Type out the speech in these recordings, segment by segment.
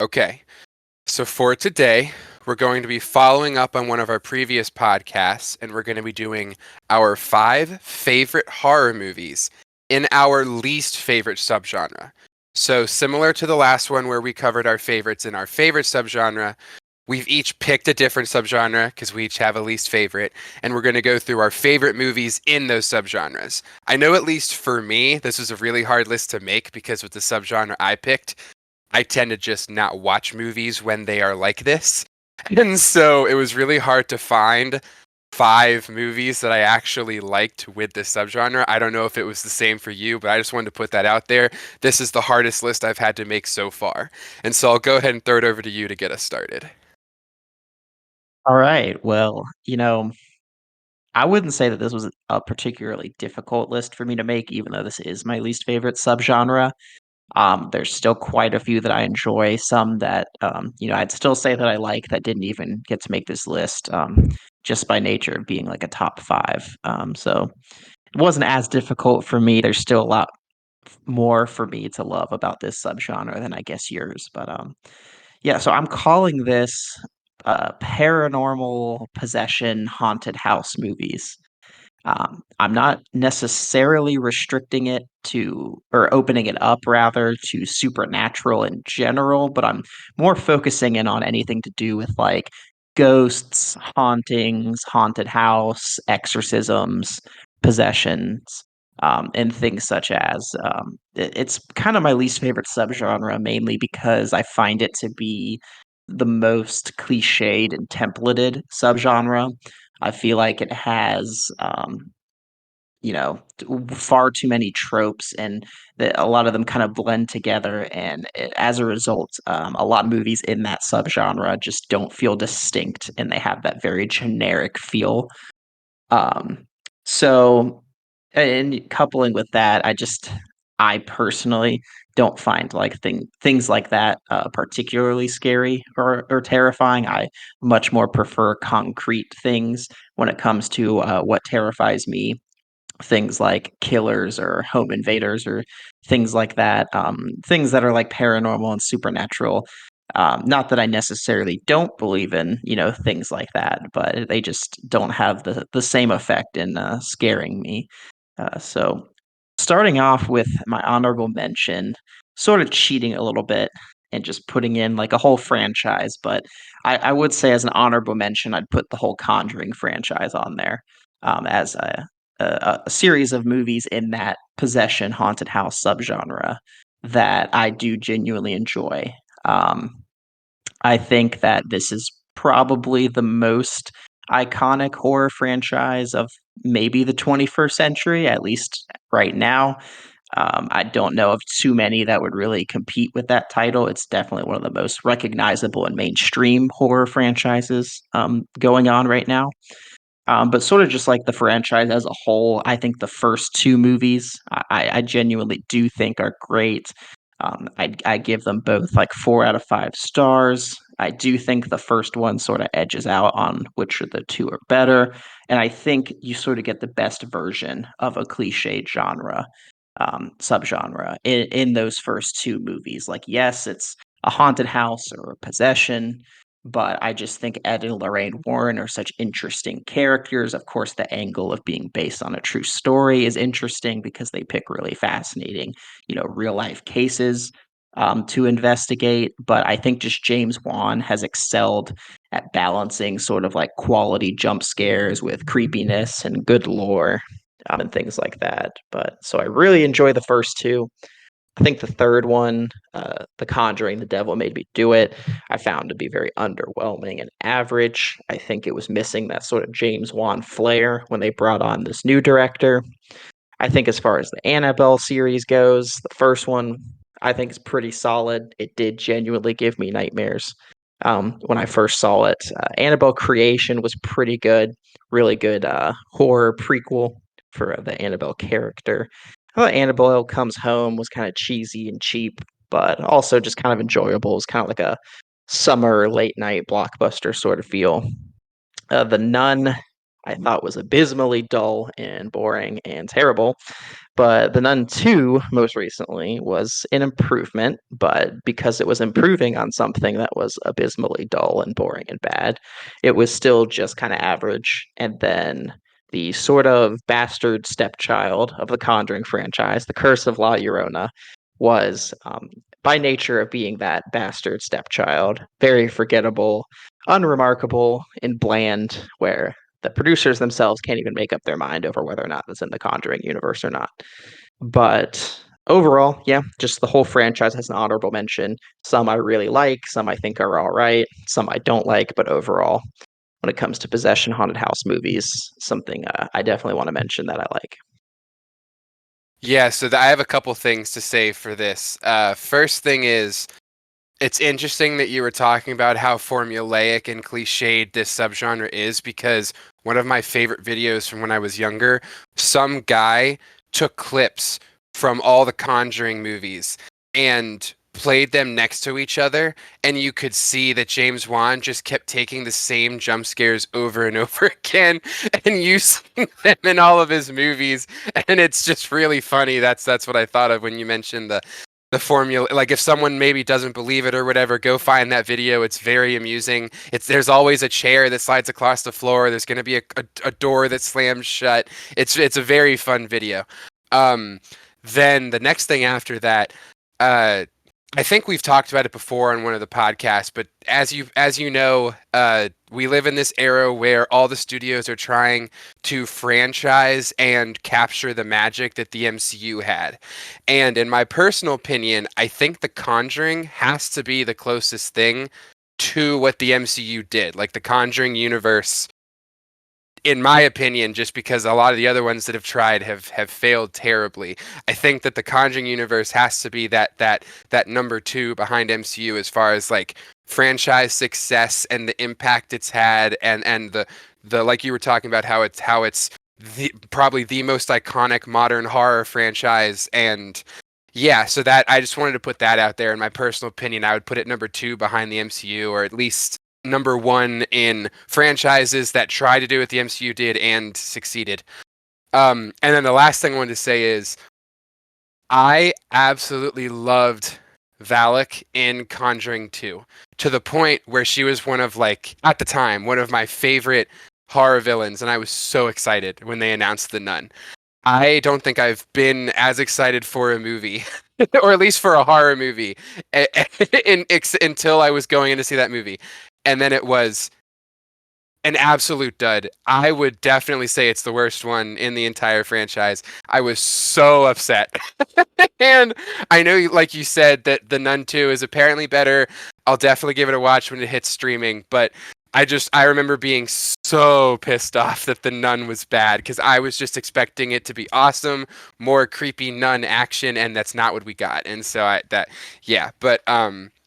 Okay, so for today, we're going to be following up on one of our previous podcasts, and we're going to be doing our 5 favorite horror movies in our least favorite subgenre. So, similar to the last one where we covered our favorites in our favorite subgenre, we've each picked a different subgenre because we each have a least favorite, and we're going to go through our favorite movies in those subgenres. I know, at least for me, this was a really hard list to make because with the subgenre I picked, I tend to just not watch movies when they are like this. And so it was really hard to find 5 movies that I actually liked with this subgenre. I don't know if it was the same for you, but I just wanted to put that out there. This is the hardest list I've had to make so far. And so I'll go ahead and throw it over to you to get us started. All right. Well, I wouldn't say that this was a particularly difficult list for me to make, even though this is my least favorite subgenre. There's still quite a few that I enjoy, some that I'd still say that I like that didn't even get to make this list, just by nature of being like a top five. So it wasn't as difficult for me. There's still a lot more for me to love about this subgenre than I guess yours. But yeah, so I'm calling this paranormal possession haunted house movies. I'm not necessarily restricting it to, or opening it up rather, to supernatural in general, but I'm more focusing in on anything to do with like ghosts, hauntings, haunted house, exorcisms, possessions, and things such as. It's kind of my least favorite subgenre, mainly because I find it to be the most cliched and templated subgenre. I feel like it has, far too many tropes, and that a lot of them kind of blend together. And as a result, a lot of movies in that subgenre just don't feel distinct, and they have that very generic feel. Um, so, and coupling with that, I personally don't find like things like that particularly scary or terrifying. I much more prefer concrete things when it comes to what terrifies me. Things like killers or home invaders or things like that. Things that are like paranormal and supernatural. Not that I necessarily don't believe in, things like that, but they just don't have the same effect in scaring me. So, starting off with my honorable mention, sort of cheating a little bit and just putting in like a whole franchise, but I would say as an honorable mention, I'd put the whole Conjuring franchise on there, as a series of movies in that possession haunted house subgenre that I do genuinely enjoy. Um, I think that this is probably the most iconic horror franchise of maybe the 21st century, at least right now. I don't know of too many that would really compete with that title. It's definitely one of the most recognizable and mainstream horror franchises going on right now. But sort of just like the franchise as a whole, I think the first 2 movies, I genuinely do think are great. I give them both, like, 4 out of 5 stars. I do think the first one sorta edges out on which of the 2 are better, and I think you sorta get the best version of a cliched genre, subgenre in those first 2 movies. Like, yes, it's a haunted house or a possession, but I just think Ed and Lorraine Warren are such interesting characters. Of course, the angle of being based on a true story is interesting because they pick really fascinating, real life cases to investigate. But I think just James Wan has excelled at balancing sort of like quality jump scares with creepiness and good lore, and things like that. But so I really enjoy the first two. I think the third one, The Conjuring, The Devil Made Me Do It, I found to be very underwhelming and average. I think it was missing that sort of James Wan flair when they brought on this new director. I think as far as the Annabelle series goes, the first one I think is pretty solid. It did genuinely give me nightmares when I first saw it. Annabelle Creation was pretty good, really good horror prequel for the Annabelle character. I thought Annabelle Comes Home was kind of cheesy and cheap, but also just kind of enjoyable. It was kind of like a summer late night blockbuster sort of feel. The Nun. I thought was abysmally dull and boring and terrible. But The Nun 2, most recently, was an improvement, but because it was improving on something that was abysmally dull and boring and bad, it was still just kind of average. And then the sort of bastard stepchild of the Conjuring franchise, The Curse of La Llorona, was, by nature of being that bastard stepchild, very forgettable, unremarkable, and bland, where the producers themselves can't even make up their mind over whether or not it's in the Conjuring universe or not. But overall, yeah, just the whole franchise has an honorable mention. Some I really like, some I think are all right, some I don't like, but overall, when it comes to possession haunted house movies, something I definitely want to mention that I like. Yeah, so I have a couple things to say for this. First thing is, it's interesting that you were talking about how formulaic and cliched this subgenre is because one of my favorite videos from when I was younger, some guy took clips from all the Conjuring movies and played them next to each other, and you could see that James Wan just kept taking the same jump scares over and over again and using them in all of his movies, and it's just really funny. That's what I thought of when you mentioned the formula. Like, if someone maybe doesn't believe it or whatever, go find that video. It's very amusing. There's always a chair that slides across the floor. There's going to be a door that slams shut. It's a very fun video. um then the next thing after that, uh I think we've talked about it before on one of the podcasts, but as you know, we live in this era where all the studios are trying to franchise and capture the magic that the MCU had. And in my personal opinion, I think The Conjuring has to be the closest thing to what the MCU did. Like, the Conjuring universe, in my opinion, just because a lot of the other ones that have tried have failed terribly. I think that the Conjuring universe has to be that number two behind MCU as far as like franchise success and the impact it's had, and the like you were talking about, how it's probably the most iconic modern horror franchise. And yeah, so that I just wanted to put that out there. In my personal opinion, I would put it number two behind the MCU, or at least number one in franchises that tried to do what the MCU did and succeeded. And then the last thing I wanted to say is I absolutely loved Valak in Conjuring 2, to the point where she was one of, like, at the time, one of my favorite horror villains, and I was so excited when they announced The Nun. I don't think I've been as excited for a movie, or at least for a horror movie, until I was going in to see that movie. And then it was an absolute dud. I would definitely say it's the worst one in the entire franchise. I was so upset. And I know, like you said, that The Nun 2 is apparently better. I'll definitely give it a watch when it hits streaming, but I remember being so pissed off that The Nun was bad because I was just expecting it to be awesome, more creepy nun action, and that's not what we got. And so yeah, but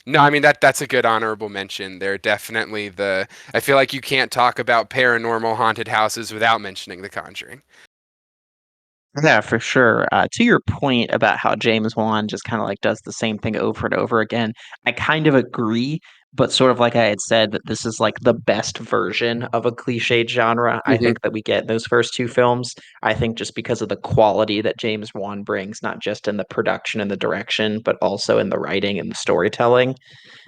no, I mean, that's a good honorable mention. They're definitely I feel like you can't talk about paranormal haunted houses without mentioning The Conjuring. Yeah, for sure. To your point about how James Wan just kind of like does the same thing over and over again, I kind of agree, but sort of like I had said, that this is like the best version of a cliched genre. I Hmm. think that we get those first two films. I think just because of the quality that James Wan brings, not just in the production and the direction, but also in the writing and the storytelling,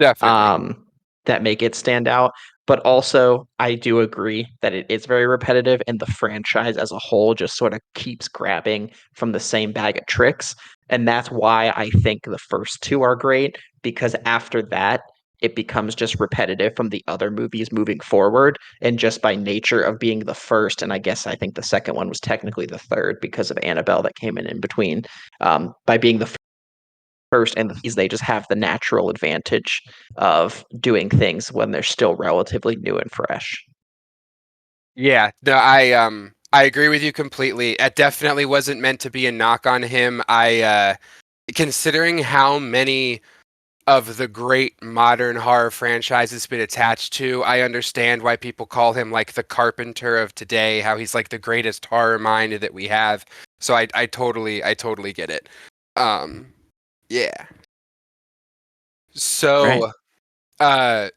Definitely. um, that make it stand out. But also, I do agree that it is very repetitive, and the franchise as a whole just sort of keeps grabbing from the same bag of tricks. And that's why I think the first two are great, because after that, it becomes just repetitive from the other movies moving forward. And just by nature of being the first, and I guess I think the second one was technically the third because of Annabelle that came in between, by being the first, and these they just have the natural advantage of doing things when they're still relatively new and fresh. Yeah, no, I agree with you completely. It definitely wasn't meant to be a knock on him. Considering how many of the great modern horror franchises been attached to, I understand why people call him like the Carpenter of today, how he's like the greatest horror mind that we have. So I totally get it. Um, yeah. Right. So, uh,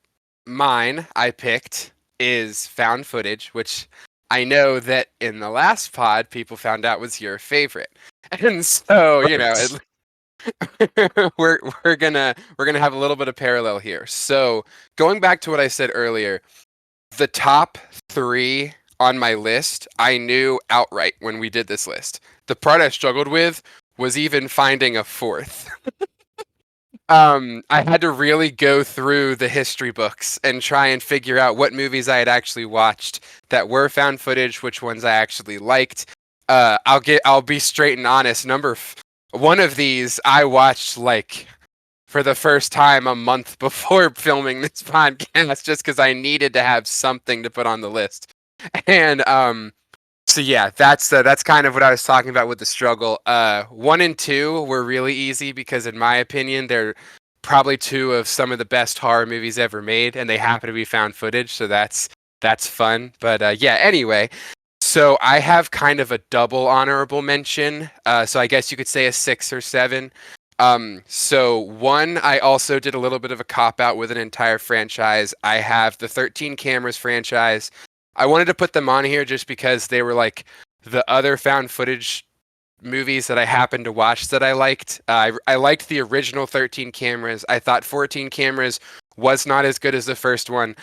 mine I picked is found footage, which I know that in the last pod, people found out was your favorite, and so Right. we're gonna have a little bit of parallel here. So going back to what I said earlier, the top three on my list, I knew outright when we did this list. The part I struggled with was even finding a fourth. I had to really go through the history books and try and figure out what movies I had actually watched that were found footage, which ones I actually liked. I'll be straight and honest. One of these I watched like for the first time a month before filming this podcast, just because I needed to have something to put on the list. And so yeah, that's kind of what I was talking about with the struggle. One and two were really easy because, in my opinion, they're probably two of some of the best horror movies ever made, and they happen to be found footage, so that's fun. But yeah, anyway, so I have kind of a double honorable mention. So I guess you could say a 6 or 7. So one, I also did a little bit of a cop out with an entire franchise. I have the 13 Cameras franchise. I wanted to put them on here just because they were like the other found footage movies that I happened to watch that I liked. I liked the original 13 Cameras. I thought 14 Cameras was not as good as the first one,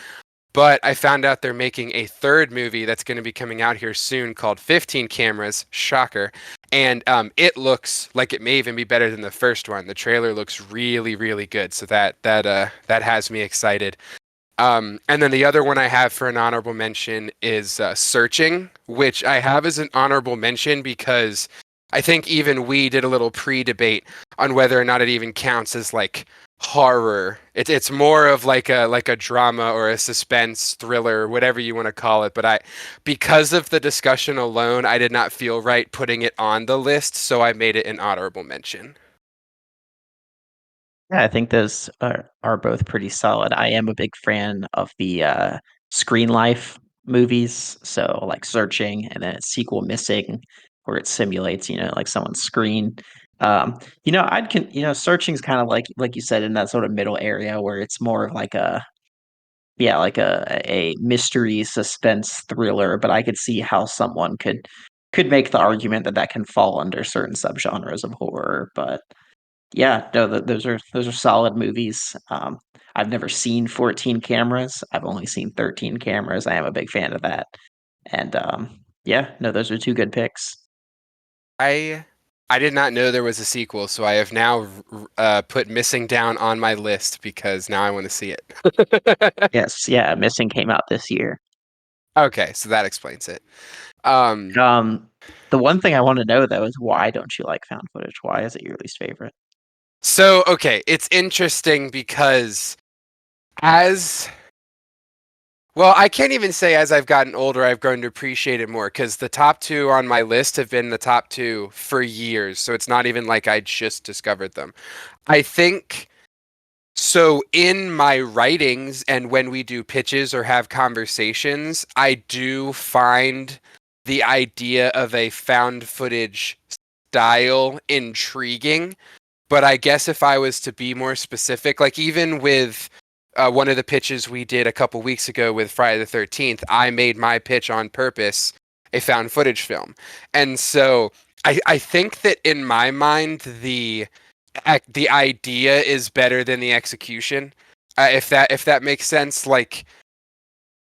but I found out they're making a third movie that's going to be coming out here soon called 15 Cameras. Shocker. And it looks like it may even be better than the first one. The trailer looks really, really good. So that has me excited. And then the other one I have for an honorable mention is Searching, which I have as an honorable mention because I think even we did a little pre-debate on whether or not it even counts as like horror. It's more of like a drama or a suspense thriller, whatever you want to call it. But because of the discussion alone, I did not feel right putting it on the list, so I made it an honorable mention. Yeah, I think those are both pretty solid. I am a big fan of the Screen Life movies, so like Searching and then a sequel Missing, where it simulates, like someone's screen. Searching's kind of like you said in that sort of middle area where it's more of like a yeah, like a mystery suspense thriller, but I could see how someone could make the argument that that can fall under certain subgenres of horror, but yeah, no, those are solid movies. I've never seen 14 Cameras. I've only seen 13 Cameras. I am a big fan of that. And yeah, no, those are two good picks. I I did not know there was a sequel, so I have now put Missing down on my list because now I want to see it. Yes, yeah, Missing came out this year. Okay, so that explains it. Um, Um, the one thing I want to know though is why don't you like found footage? Why is it your least favorite? so okay, it's interesting because as well, I can't even say as I've gotten older, I've grown to appreciate it more because the top two on my list have been the top two for years. So it's not even like I just discovered them. I think so. In my writings and when we do pitches or have conversations, I do find the idea of a found footage style intriguing. But I guess if I was to be more specific, like even with one of the pitches we did a couple weeks ago with Friday the 13th, I made my pitch on purpose a found footage film. And so I think that in my mind, the idea is better than the execution. If that makes sense, like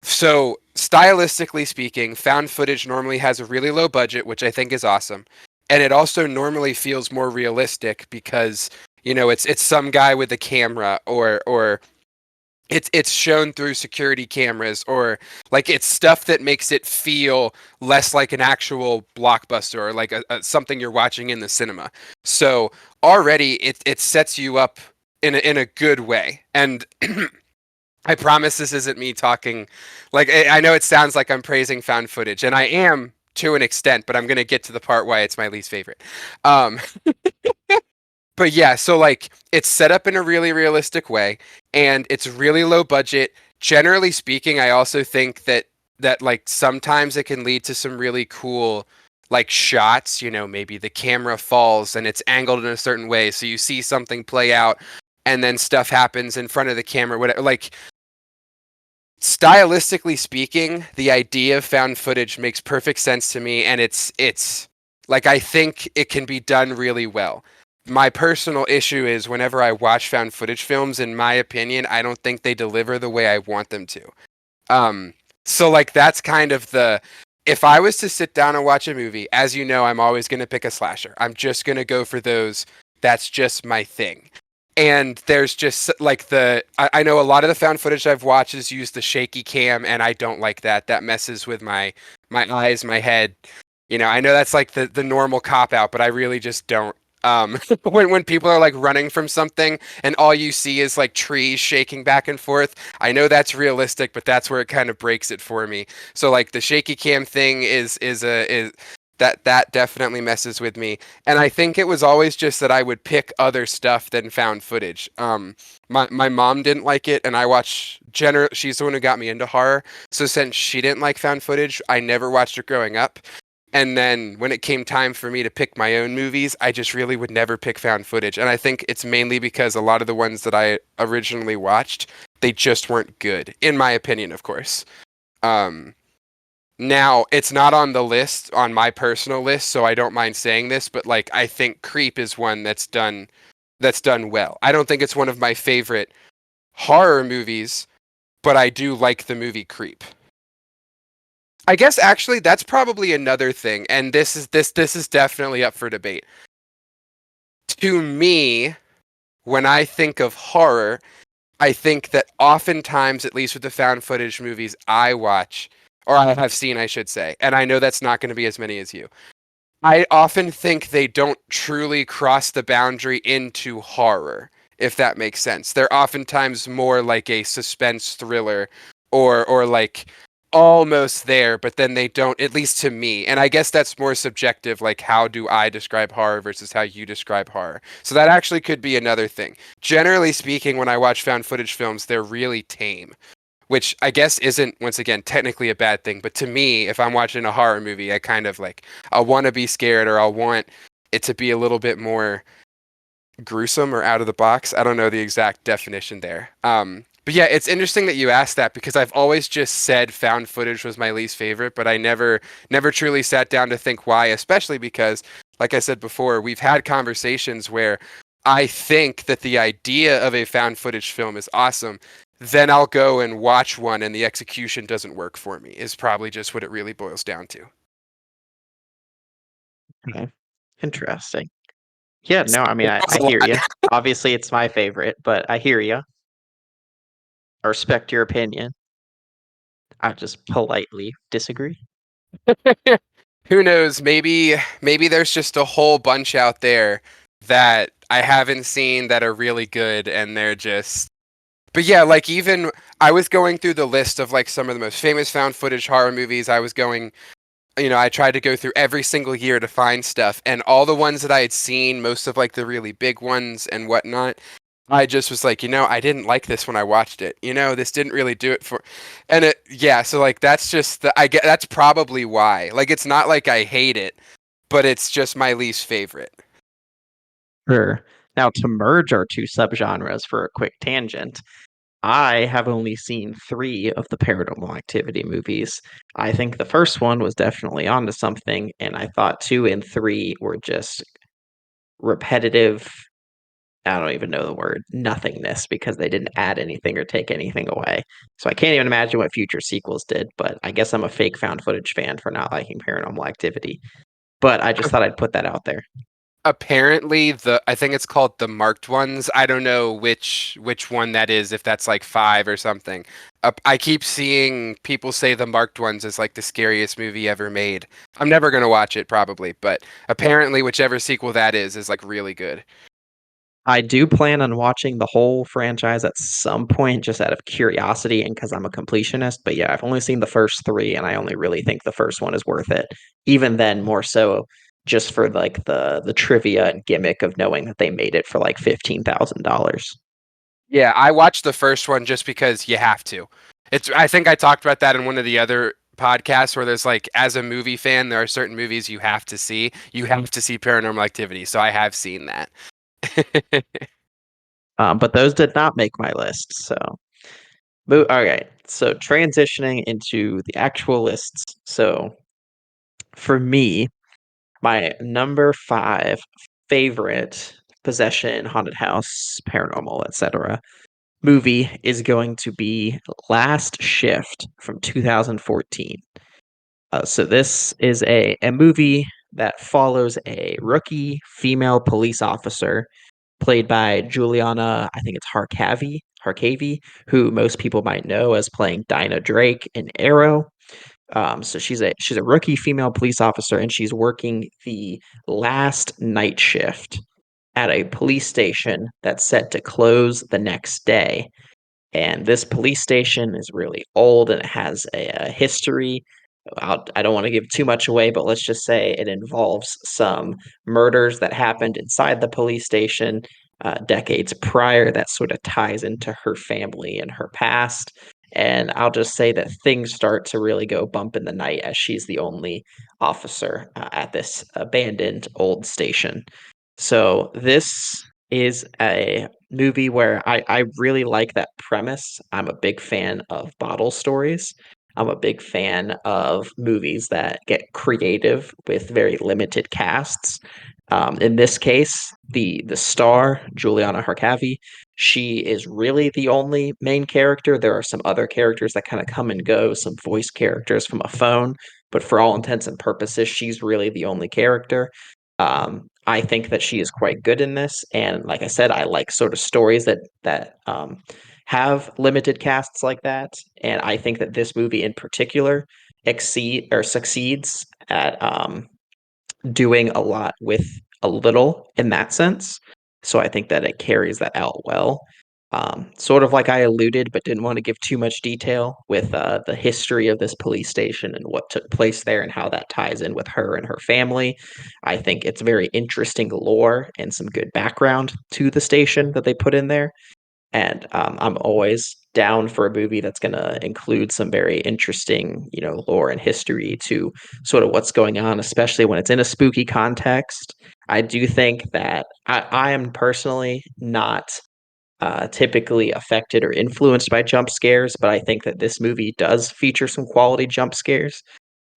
so stylistically speaking, found footage normally has a really low budget, which I think is awesome. And it also normally feels more realistic because, it's some guy with a camera or it's shown through security cameras or like it's stuff that makes it feel less like an actual blockbuster or like something you're watching in the cinema. So already it sets you up in a good way. And I promise this isn't me talking like I know it sounds like I'm praising found footage, and I am to an extent, but I'm gonna get to the part why it's my least favorite. Um, but yeah, so like it's set up in a really realistic way, and it's really low budget. Generally speaking, I also think that like sometimes it can lead to some really cool like shots. Maybe the camera falls and it's angled in a certain way, so you see something play out, and then stuff happens in front of the camera. Whatever, like stylistically speaking, the idea of found footage makes perfect sense to me, and it's like I think it can be done really well. My personal issue is whenever I watch found footage films, in my opinion, I don't think they deliver the way I want them to. Um, so like that's kind of the if I was to sit down and watch a movie, as you know, I'm always going to pick a slasher. I'm just going to go for those. That's just my thing. And there's just like I know a lot of the found footage I've watched is use the shaky cam, and I don't like that. That messes with my eyes, my head. I know that's like the normal cop out, but I really just don't. When people are like running from something and all you see is like trees shaking back and forth, I know that's realistic, but that's where it kind of breaks it for me. So like the shaky cam thing is that definitely messes with me. And I think it was always just that I would pick other stuff than found footage. My mom didn't like it, and I watch she's the one who got me into horror. So since she didn't like found footage, I never watched it growing up. And then when it came time for me to pick my own movies, I just really would never pick found footage. And I think it's mainly because a lot of the ones that I originally watched, they just weren't good, in my opinion, of course. Um, Now, it's not on the list, on my personal list, so I don't mind saying this, but like I think Creep is one that's done well. I don't think it's one of my favorite horror movies, but I do like the movie Creep. I guess actually that's probably another thing, and this is definitely up for debate. To me, when I think of horror, I think that oftentimes, at least with the found footage movies I watch, or I have seen, I should say, and I know that's not going to be as many as you, I often think they don't truly cross the boundary into horror, if that makes sense. They're oftentimes more like a suspense thriller or like almost there, but then they don't, at least to me. And I guess that's more subjective, like how do I describe horror versus how you describe horror. So that actually could be another thing. Generally speaking, when I watch found footage films, they're really tame, which I guess isn't, once again, technically a bad thing. But to me, if I'm watching a horror movie, I kind of like, I'll want to be scared, or I'll want it to be a little bit more gruesome or out of the box. I don't know the exact definition there. But yeah, it's interesting that you asked that because I've always just said found footage was my least favorite, but I never truly sat down to think why, especially because, like I said before, we've had conversations where I think that the idea of a found footage film is awesome. Then I'll go and watch one and the execution doesn't work for me, is probably just what it really boils down to. Okay. Interesting. Yeah, So no, I mean, that I was hear a you. Obviously, it's my favorite, but I hear you. I respect your opinion. I just politely disagree. lot. Who knows? Maybe there's just a whole bunch out there that I haven't seen that are really good and they're just but yeah, like even I was going through the list of like some of the most famous found footage horror movies. I was going, I tried to go through every single year to find stuff, and all the ones that I had seen, most of like the really big ones and whatnot, I just was like, I didn't like this when I watched it. This didn't really do it for, and yeah, so like that's just I get that's probably why. Like it's not like I hate it, but it's just my least favorite. Sure. Now, to merge our two subgenres for a quick tangent, I have only seen 3 of the Paranormal Activity movies. I think the first one was definitely onto something, and I thought 2 and 3 were just repetitive. I don't even know the word, nothingness, because they didn't add anything or take anything away. So I can't even imagine what future sequels did, but I guess I'm a fake found footage fan for not liking Paranormal Activity. But I just thought I'd put that out there. Apparently I think it's called the marked ones. I don't know which one that is, if that's like 5 or something. I keep seeing people say the marked ones is like the scariest movie ever made. I'm never gonna watch it probably, but apparently whichever sequel that is like really good. I do plan on watching the whole franchise at some point just out of curiosity and because 'cause I'm a completionist, but yeah, I've only seen the first 3, and I only really think the first one is worth it. Even then, more so just for, like, the trivia and gimmick of knowing that they made it for, like, $15,000. Yeah, I watched the first one just because you have to. I think I talked about that in one of the other podcasts where there's like as a movie fan, there are certain movies you have to see. You have to see Paranormal Activity, so I have seen that. But those did not make my list, so All right. So transitioning into the actual lists. So for me, my number five favorite possession, haunted house, paranormal, etc. movie is going to be Last Shift from 2014. So this is a movie that follows a rookie female police officer played by Juliana, I think it's Harkavy, who most people might know as playing Dinah Drake in Arrow. So she's a rookie female police officer, and she's working the last night shift at a police station that's set to close the next day. And this police station is really old and it has a history. I don't want to give too much away, but let's just say it involves some murders that happened inside the police station decades prior that sort of ties into her family and her past. And I'll just say that things start to really go bump in the night as she's the only officer at this abandoned old station. So this is a movie where I really like that premise. I'm a big fan of bottle stories. I'm a big fan of movies that get creative with very limited casts. In this case, the star Juliana Harkavy, she is really the only main character. There are some other characters that kind of come and go, some voice characters from a phone, but for all intents and purposes, she's really the only character. I think that she is quite good in this, and like I said, I like sort of stories that have limited casts like that, and I think that this movie in particular exceed or succeeds at doing a lot with a little in that sense. So I think that it carries that out well. Sort of like I alluded, but didn't want to give too much detail with the history of this police station and what took place there and how that ties in with her and her family. I think it's very interesting lore and some good background to the station that they put in there. And I'm always down for a movie that's going to include some very interesting, lore and history to sort of what's going on, especially when it's in a spooky context. I do think that I am personally not typically affected or influenced by jump scares, but I think that this movie does feature some quality jump scares.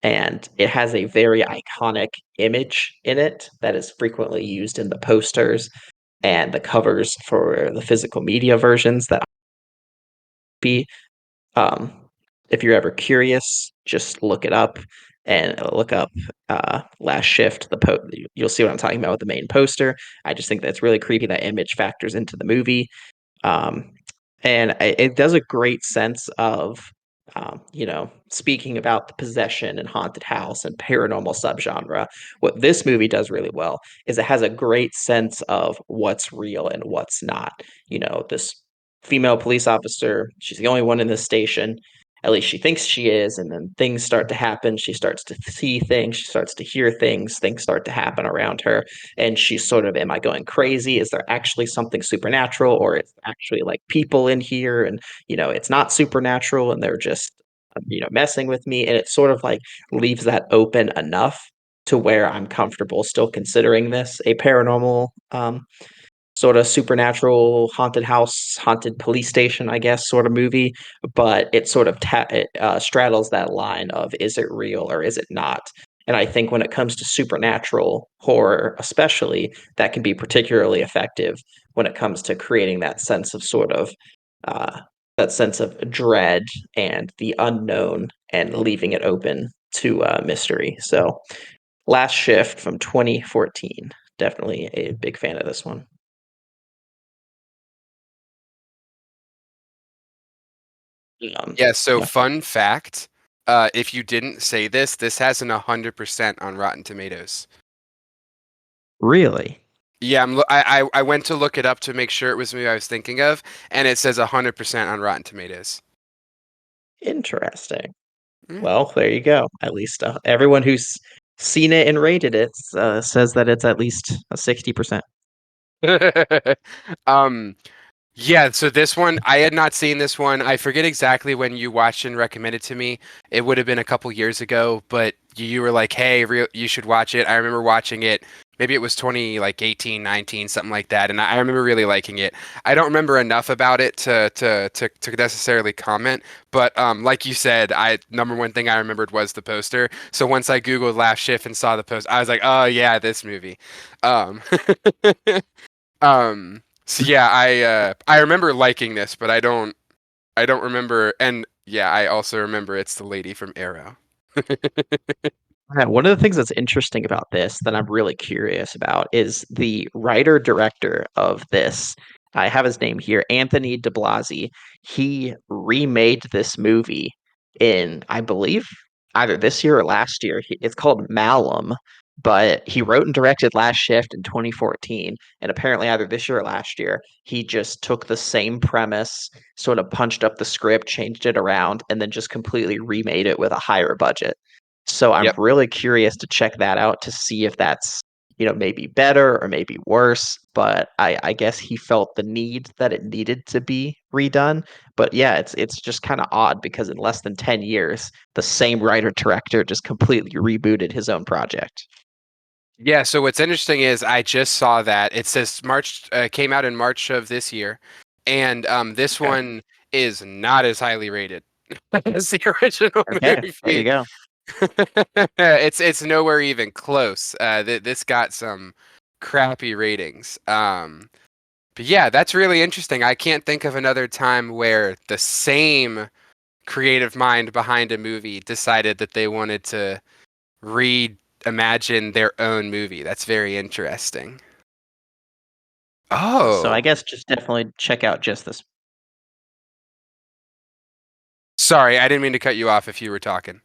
And it has a very iconic image in it that is frequently used in the posters and the covers for the physical media versions that be. Um, if you're ever curious, just look it up and look up Last Shift. You'll see what I'm talking about with the main poster. I just think that's really creepy. That image factors into the movie. Um, and it does a great sense of, speaking about the possession and haunted house and paranormal subgenre. What this movie does really well is it has a great sense of what's real and what's not. This female police officer, she's the only one in this station. At least she thinks she is, and then things start to happen. She starts to see things, she starts to hear things start to happen around her, and she's sort of, am I going crazy? Is there actually something supernatural, or it's actually like people in here, and it's not supernatural, and they're just messing with me, and it sort of like leaves that open enough to where I'm comfortable still considering this a paranormal sort of supernatural haunted house, haunted police station, I guess, sort of movie, but it sort of straddles that line of is it real or is it not? And I think when it comes to supernatural horror, especially, that can be particularly effective when it comes to creating that sense of uh, that sense of dread and the unknown and leaving it open to mystery. So, Last Shift from 2014, definitely a big fan of this one. Yeah, so Yeah. fun fact, if you didn't say this, this has an 100% on Rotten Tomatoes. Really? Yeah, I went to look it up to make sure it was me I was thinking of, and it says 100% on Rotten Tomatoes. Interesting. Mm. Well, there you go. At least everyone who's seen it and rated it says that it's at least a 60%. Um, Yeah, so this one, I had not seen this one. I forget exactly when you watched and recommended to me. It would have been a couple years ago, but you were like, "Hey, you should watch it." I remember watching it. Maybe it was 20 like 18, 19, something like that, and I remember really liking it. I don't remember enough about it to necessarily comment, but like you said, I number one thing I remembered was the poster. So once I Googled Last Shift and saw the post, I was like, "Oh yeah, this movie." Um so yeah, I remember liking this, but I don't remember, and yeah, I also remember it's the lady from Arrow. Yeah, one of the things that's interesting about this that I'm really curious about is the writer director of this. I have his name here, Anthony DeBlasi. He remade this movie in, I believe, either this year or last year. It's called Malum, but he wrote and directed Last Shift in 2014. And apparently, either this year or last year, he just took the same premise, sort of punched up the script, changed it around, and then just completely remade it with a higher budget. So I'm Yep. really curious to check that out to see if that's, maybe better or maybe worse. But I guess he felt the need that it needed to be redone. But yeah, it's just kind of odd because in less than 10 years, the same writer director just completely rebooted his own project. Yeah, so what's interesting is I just saw that it says March came out in March of this year, and this Okay. one is not as highly rated as the original Okay. There you movie. go. It's nowhere even close. This got some crappy ratings. But yeah, that's really interesting. I can't think of another time where the same creative mind behind a movie decided that they wanted to reimagine their own movie. That's very interesting. So I Oh, guess just definitely check out just this. sorry, I didn't mean to cut you off if you were talking.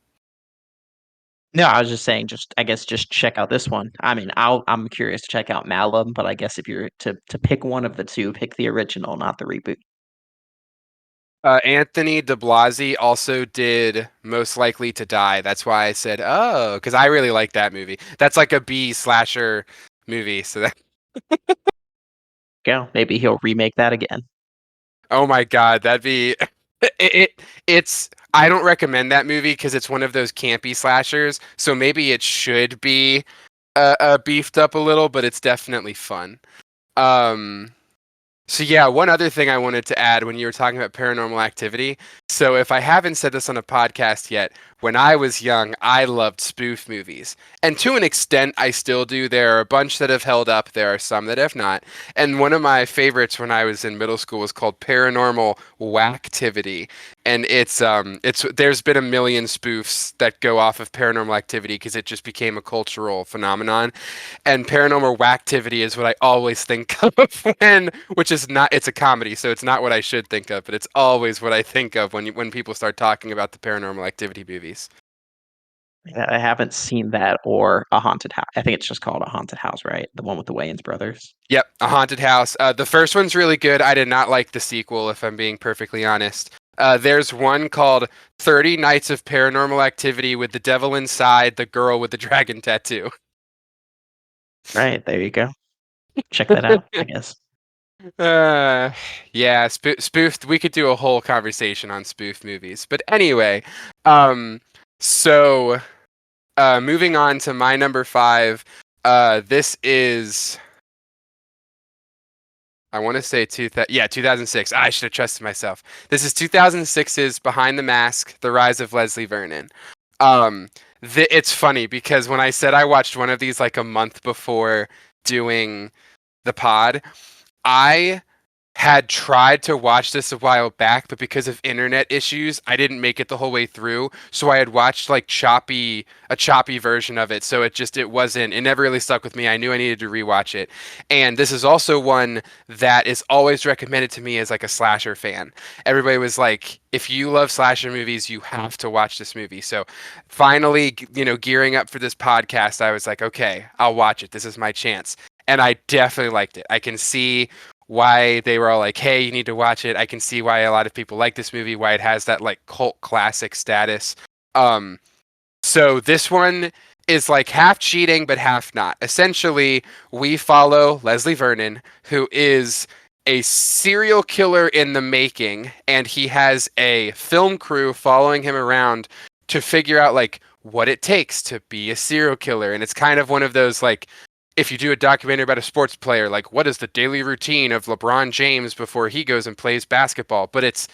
No, I was just saying, just I guess just check out this one. I mean, I'm curious to check out Malum, but I guess if you're to pick one of the two, pick the original, not the reboot. Anthony DeBlasi also did Most Likely to Die. That's why I said, oh, because I really like that movie. That's like a B slasher movie. So that, Go. Maybe he'll remake that again. oh my God, that'd be it's. I don't recommend that movie because it's one of those campy slashers. So maybe it should be beefed up a little, but it's definitely fun. Um, So yeah, one other thing I wanted to add when you were talking about paranormal activity. So if I haven't said this on a podcast yet, when I was young, I loved spoof movies. And to an extent, I still do. There are a bunch that have held up, there are some that have not. And one of my favorites when I was in middle school was called Paranormal Whacktivity. And it's there's been a million spoofs that go off of paranormal activity because it just became a cultural phenomenon. And paranormal activity is what I always think of when, which is not, it's a comedy, so it's not what I should think of, but it's always what I think of when people start talking about the paranormal activity movies. I haven't seen that or a haunted house. I think it's just called a haunted house, right? The one with the Wayans brothers. Yep, a haunted house. The first one's really good. I did not like the sequel, if I'm being perfectly honest. There's one called 30 Nights of Paranormal Activity with the Devil Inside, the Girl with the Dragon Tattoo. Right, there you go. Check that out, I guess. Uh, yeah, spoofed. We could do a whole conversation on spoof movies, but anyway, um, so moving on to my number five. This is I want to say 2006. I should have trusted myself. This is 2006's Behind the Mask: The Rise of Leslie Vernon. Um, it's funny because when I said I watched one of these like a month before doing the pod, I had tried to watch this a while back, but because of internet issues, I didn't make it the whole way through. So I had watched like a choppy version of it. So it never really stuck with me. I knew I needed to rewatch it. And this is also one that is always recommended to me as like a slasher fan. Everybody was like, if you love slasher movies, you have to watch this movie. So finally, gearing up for this podcast, I was like, okay, I'll watch it. This is my chance. And I definitely liked it. I can see why they were all like, "Hey, you need to watch it." I can see why a lot of people like this movie, why it has that like cult classic status. Um, so this one is like half cheating but half not. Essentially, we follow Leslie Vernon, who is a serial killer in the making, and he has a film crew following him around to figure out like what it takes to be a serial killer. And it's kind of one of those like, if you do a documentary about a sports player, like what is the daily routine of LeBron James before he goes and plays basketball? But it's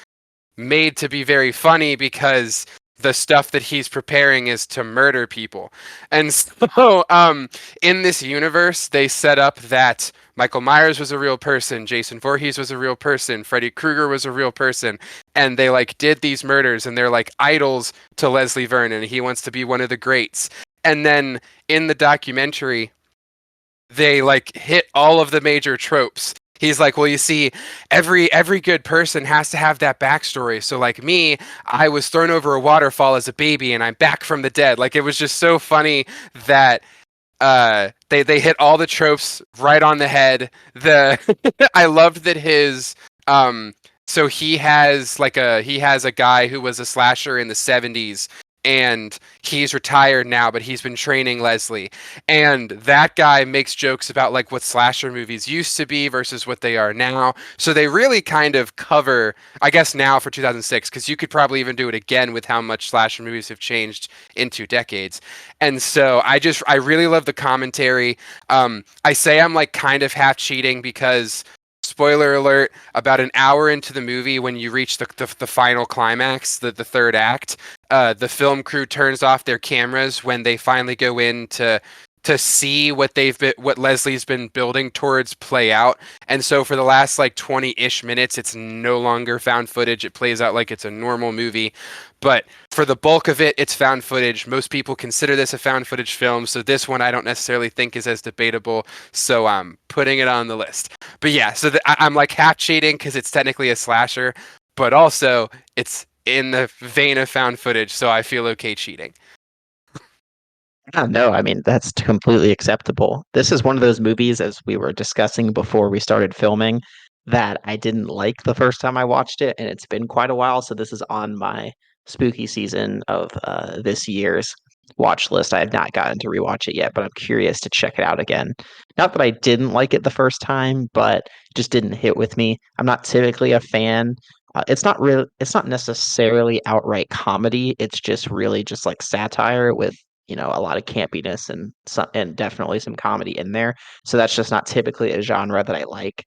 made to be very funny because the stuff that he's preparing is to murder people. And so in this universe, they set up that Michael Myers was a real person, Jason Voorhees was a real person, Freddy Krueger was a real person, and they like did these murders and they're like idols to Leslie Vernon. He wants to be one of the greats. And then in the documentary, they like hit all of the major tropes. He's like, well, you see, every good person has to have that backstory. So like me, I was thrown over a waterfall as a baby and I'm back from the dead. Like it was just so funny that they hit all the tropes right on the head. The I loved that his so he has a guy who was a slasher in the 70s, and he's retired now, but he's been training Leslie. And that guy makes jokes about like what slasher movies used to be versus what they are now. So they really kind of cover, I guess now for 2006, because you could probably even do it again with how much slasher movies have changed in 2 decades. And so I really love the commentary. I say I'm like kind of half cheating because spoiler alert, about an hour into the movie when you reach the final climax, the third act, the film crew turns off their cameras when they finally go in to see what Leslie's been building towards play out. And so for the last like 20-ish minutes, it's no longer found footage. It plays out like it's a normal movie. But for the bulk of it, it's found footage. Most people consider this a found footage film, so this one I don't necessarily think is as debatable. So I'm putting it on the list. But yeah, so I'm like half cheating because it's technically a slasher, but also it's in the vein of found footage, so I feel okay cheating. No, I mean, that's completely acceptable. This is one of those movies, as we were discussing before we started filming, that I didn't like the first time I watched it, and it's been quite a while. So this is on my spooky season of this year's watch list. I have not gotten to rewatch it yet, but I'm curious to check it out again. Not that I didn't like it the first time, but it just didn't hit with me. I'm not typically a fan. It's not real. It's not necessarily outright comedy. It's just really just like satire with a lot of campiness and definitely some comedy in there. So that's just not typically a genre that I like.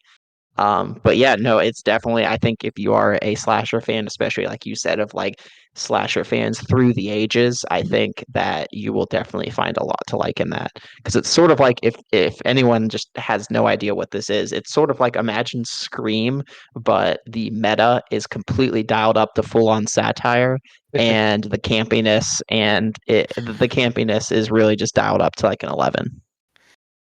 But yeah, no, it's definitely, I think if you are a slasher fan, especially like you said, of like slasher fans through the ages, I think that you will definitely find a lot to like in that. Because it's sort of like if anyone just has no idea what this is, it's sort of like imagine Scream, but the meta is completely dialed up to full on satire. And the campiness is really just dialed up to like an 11.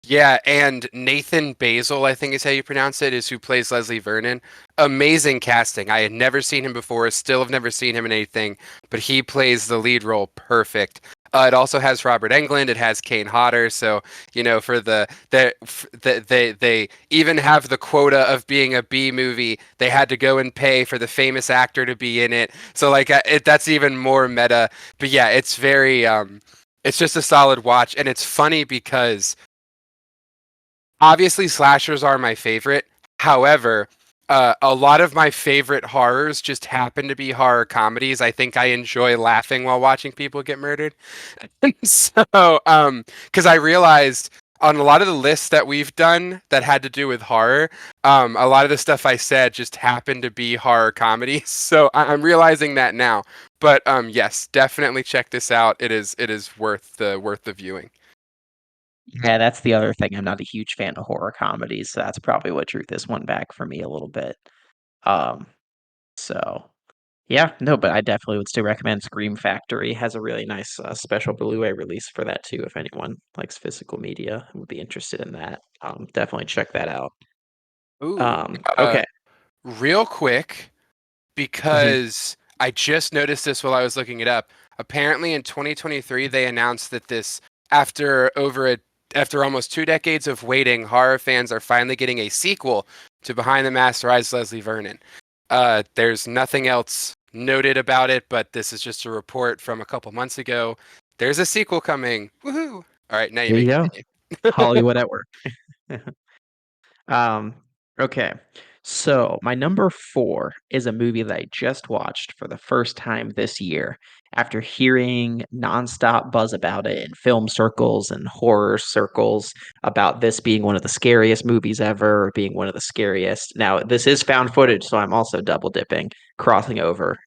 Yeah, and Nathan Basil, I think is how you pronounce it, is who plays Leslie Vernon. Amazing casting. I had never seen him before, still have never seen him in anything, but he plays the lead role perfect. It also has Robert Englund. It has Kane Hodder. So for they even have the quota of being a B movie. They had to go and pay for the famous actor to be in it. So like that's even more meta. But yeah, it's very it's just a solid watch, and it's funny because obviously slashers are my favorite. However, a lot of my favorite horrors just happen to be horror comedies. I think I enjoy laughing while watching people get murdered. So, because I realized on a lot of the lists that we've done that had to do with horror, a lot of the stuff I said just happened to be horror comedies. So I'm realizing that now. But yes, definitely check this out. It is worth the viewing. Yeah, that's the other thing. I'm not a huge fan of horror comedies, so that's probably what drew this one back for me a little bit. Um, so yeah, no, but I definitely would still recommend Scream Factory has a really nice special Blu-ray release for that too. If anyone likes physical media and would be interested in that, definitely check that out. Ooh, Okay. real quick, Mhm. because I just noticed this while I was looking it up. Apparently, in 2023, they announced that after over a, after almost 2 decades of waiting, horror fans are finally getting a sequel to Behind the Masked Rise Leslie Vernon. There's nothing else noted about it, but this is just a report from a couple months ago. There's a sequel coming. Woohoo! All right, now you There may you go. continue. Hollywood at work. Um, okay. So, my number four is a movie that I just watched for the first time this year after hearing nonstop buzz about it in film circles and horror circles about this being one of the scariest movies ever, being one of the scariest. Now, this is found footage, so I'm also double dipping, crossing over.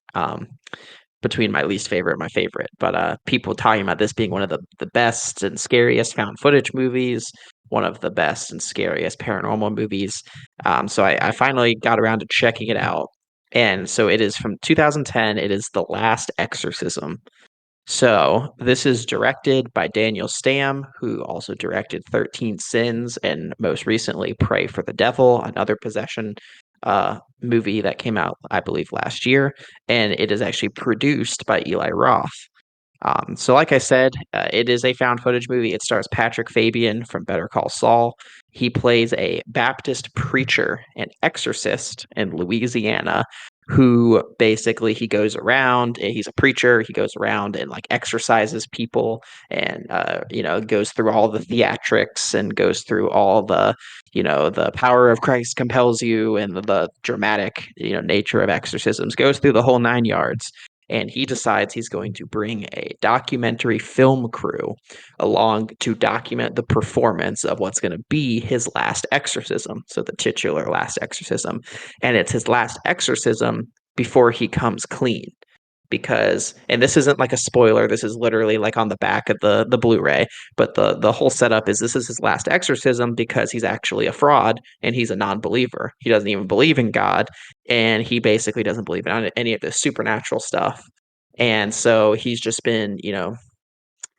Between my least favorite and my favorite. But people talking about this being one of the best and scariest found footage movies, one of the best and scariest paranormal movies. So I finally got around to checking it out. And so it is from 2010. It is The Last Exorcism. So this is directed by Daniel Stamm, who also directed 13 Sins and most recently Pray for the Devil, another possession movie that came out, I believe, last year. And it is actually produced by Eli Roth. So, like I said, it is a found footage movie. It stars Patrick Fabian from Better Call Saul. He plays a Baptist preacher and exorcist in Louisiana who basically he goes around, he's a preacher, he goes around and like exorcises people and goes through all the theatrics and goes through all the the power of Christ compels you and the dramatic nature of exorcisms, goes through the whole nine yards. And he decides he's going to bring a documentary film crew along to document the performance of what's going to be his last exorcism. So the titular last exorcism. And it's his last exorcism before he comes clean. Because and this isn't like a spoiler, this is literally like on the back of the Blu-ray, but the whole setup is this is his last exorcism because he's actually a fraud and he's a non-believer. He doesn't even believe in God, and he basically doesn't believe in any of this supernatural stuff. And so he's just been,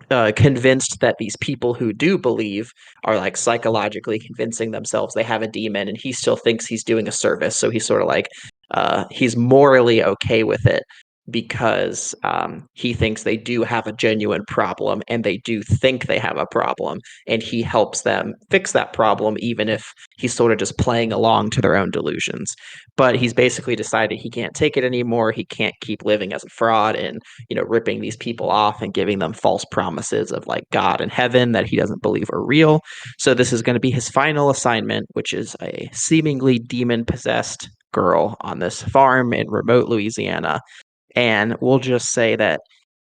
convinced that these people who do believe are like psychologically convincing themselves they have a demon, and he still thinks he's doing a service. So he's sort of like he's morally okay with it because he thinks they do have a genuine problem and they do think they have a problem, and he helps them fix that problem, even if he's sort of just playing along to their own delusions. But he's basically decided he can't take it anymore. He can't keep living as a fraud and ripping these people off and giving them false promises of like God and heaven that he doesn't believe are real. So this is going to be his final assignment, which is a seemingly demon possessed girl on this farm in remote Louisiana. And we'll just say that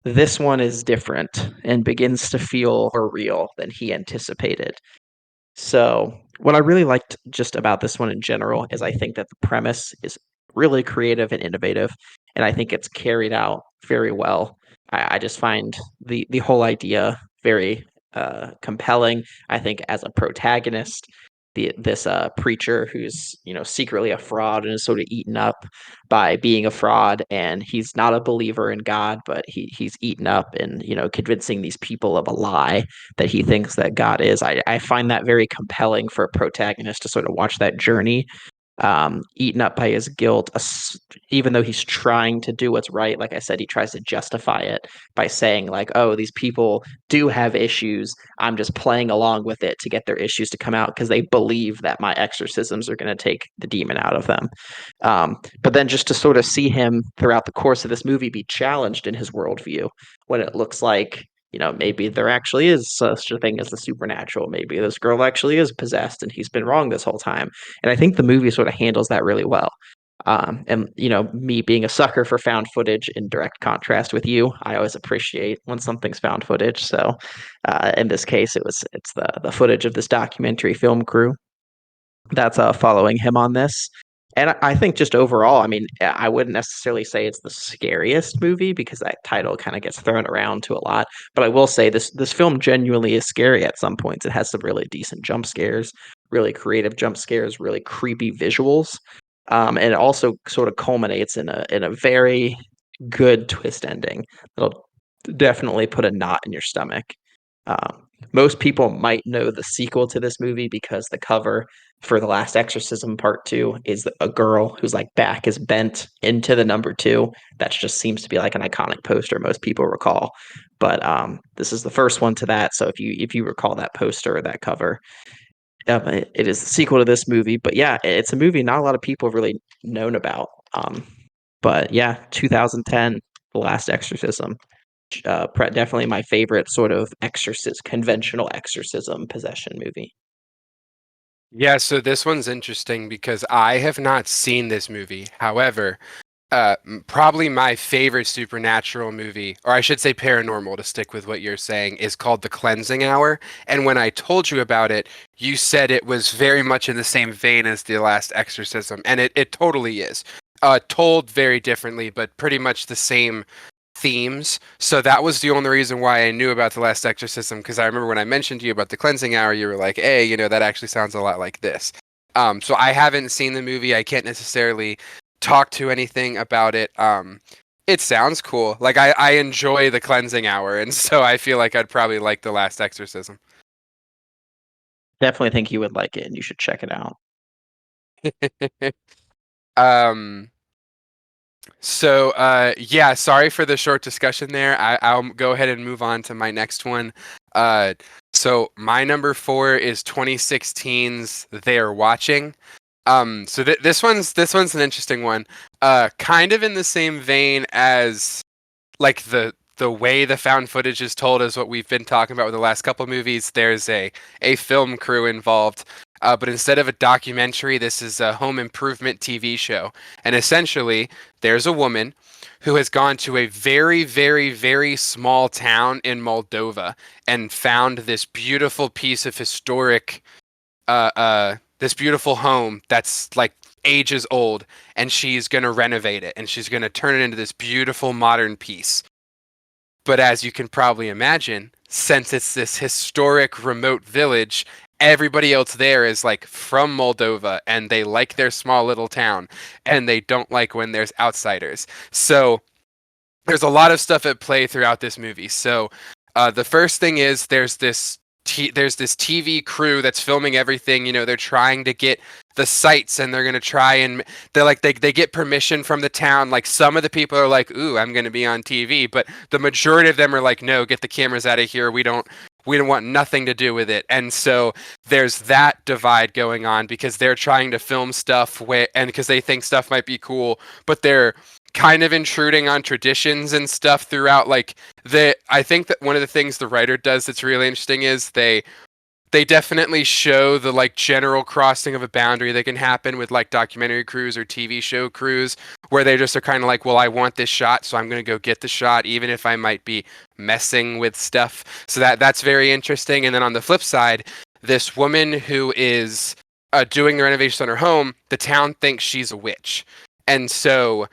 this one is different and begins to feel more real than he anticipated. So, what I really liked just about this one in general is I think that the premise is really creative and innovative, and I think it's carried out very well. I just find the whole idea very compelling. I think as a protagonist, this preacher who's secretly a fraud and is sort of eaten up by being a fraud, and he's not a believer in God, but he's eaten up and convincing these people of a lie that he thinks that God is. I find that very compelling for a protagonist to sort of watch that journey, eaten up by his guilt, even though he's trying to do what's right. Like I said, he tries to justify it by saying, like, oh, these people do have issues. I'm just playing along with it to get their issues to come out because they believe that my exorcisms are going to take the demon out of them. But then just to sort of see him throughout the course of this movie be challenged in his worldview when it looks like maybe there actually is such a thing as the supernatural. Maybe this girl actually is possessed and he's been wrong this whole time. And I think the movie sort of handles that really well. And me being a sucker for found footage in direct contrast with you, I always appreciate when something's found footage. So in this case, it's the footage of this documentary film crew that's following him on this. And I think just overall, I mean, I wouldn't necessarily say it's the scariest movie because that title kind of gets thrown around to a lot. But I will say this film genuinely is scary at some points. It has some really decent jump scares, really creative jump scares, really creepy visuals, and it also sort of culminates in a very good twist ending that'll definitely put a knot in your stomach. Most people might know the sequel to this movie because the cover for The Last Exorcism Part 2 is a girl whose like back is bent into the number 2. That just seems to be like an iconic poster most people recall. But this is the first one to that. So if you recall that poster or that cover, it is the sequel to this movie. But yeah, it's a movie not a lot of people have really known about. But yeah, 2010, The Last Exorcism. Definitely my favorite sort of exorcist, conventional exorcism possession movie. Yeah, so this one's interesting because I have not seen this movie. However, probably my favorite supernatural movie, or I should say paranormal to stick with what you're saying, is called The Cleansing Hour. And when I told you about it, you said it was very much in the same vein as The Last Exorcism, and it totally is. Told very differently, but pretty much the same themes. So that was the only reason why I knew about The Last Exorcism, because I remember when I mentioned to you about The Cleansing Hour, you were like, hey, that actually sounds a lot like this. So I haven't seen the movie. I can't necessarily talk to anything about it. It sounds cool. Like I enjoy The Cleansing Hour, and so I feel like I'd probably like The Last Exorcism. Definitely think you would like it, and you should check it out. um, yeah, sorry for the short discussion there. I'll go ahead and move on to my next one. Uh, so my number four is 2016's They're Watching. So this one's an interesting one. Kind of in the same vein as like the way the found footage is told is what we've been talking about with the last couple movies. There's a film crew involved, but instead of a documentary, this is a home improvement TV show. And essentially, there's a woman who has gone to a very, very, very small town in Moldova and found this beautiful piece of historic, this beautiful home that's like ages old, and she's gonna renovate it and she's gonna turn it into this beautiful modern piece. But as you can probably imagine, since it's this historic remote village, everybody else there is like from Moldova and they like their small little town and they don't like when there's outsiders. So there's a lot of stuff at play throughout this movie. So the first thing is there's this TV crew that's filming everything. They're trying to get the sites, and they're gonna try and they get permission from the town. Like some of the people are like, "Ooh, I'm gonna be on TV," but the majority of them are like, "No, get the cameras out of here. We don't want nothing to do with it." And so there's that divide going on because they're trying to film stuff and because they think stuff might be cool, but they're kind of intruding on traditions and stuff throughout. Like I think that one of the things the writer does that's really interesting is they definitely show the like general crossing of a boundary that can happen with like documentary crews or TV show crews, where they just are kind of like, well, I want this shot, so I'm going to go get the shot even if I might be messing with stuff. So that's very interesting. And then on the flip side, this woman who is doing the renovations on her home, the town thinks she's a witch. And so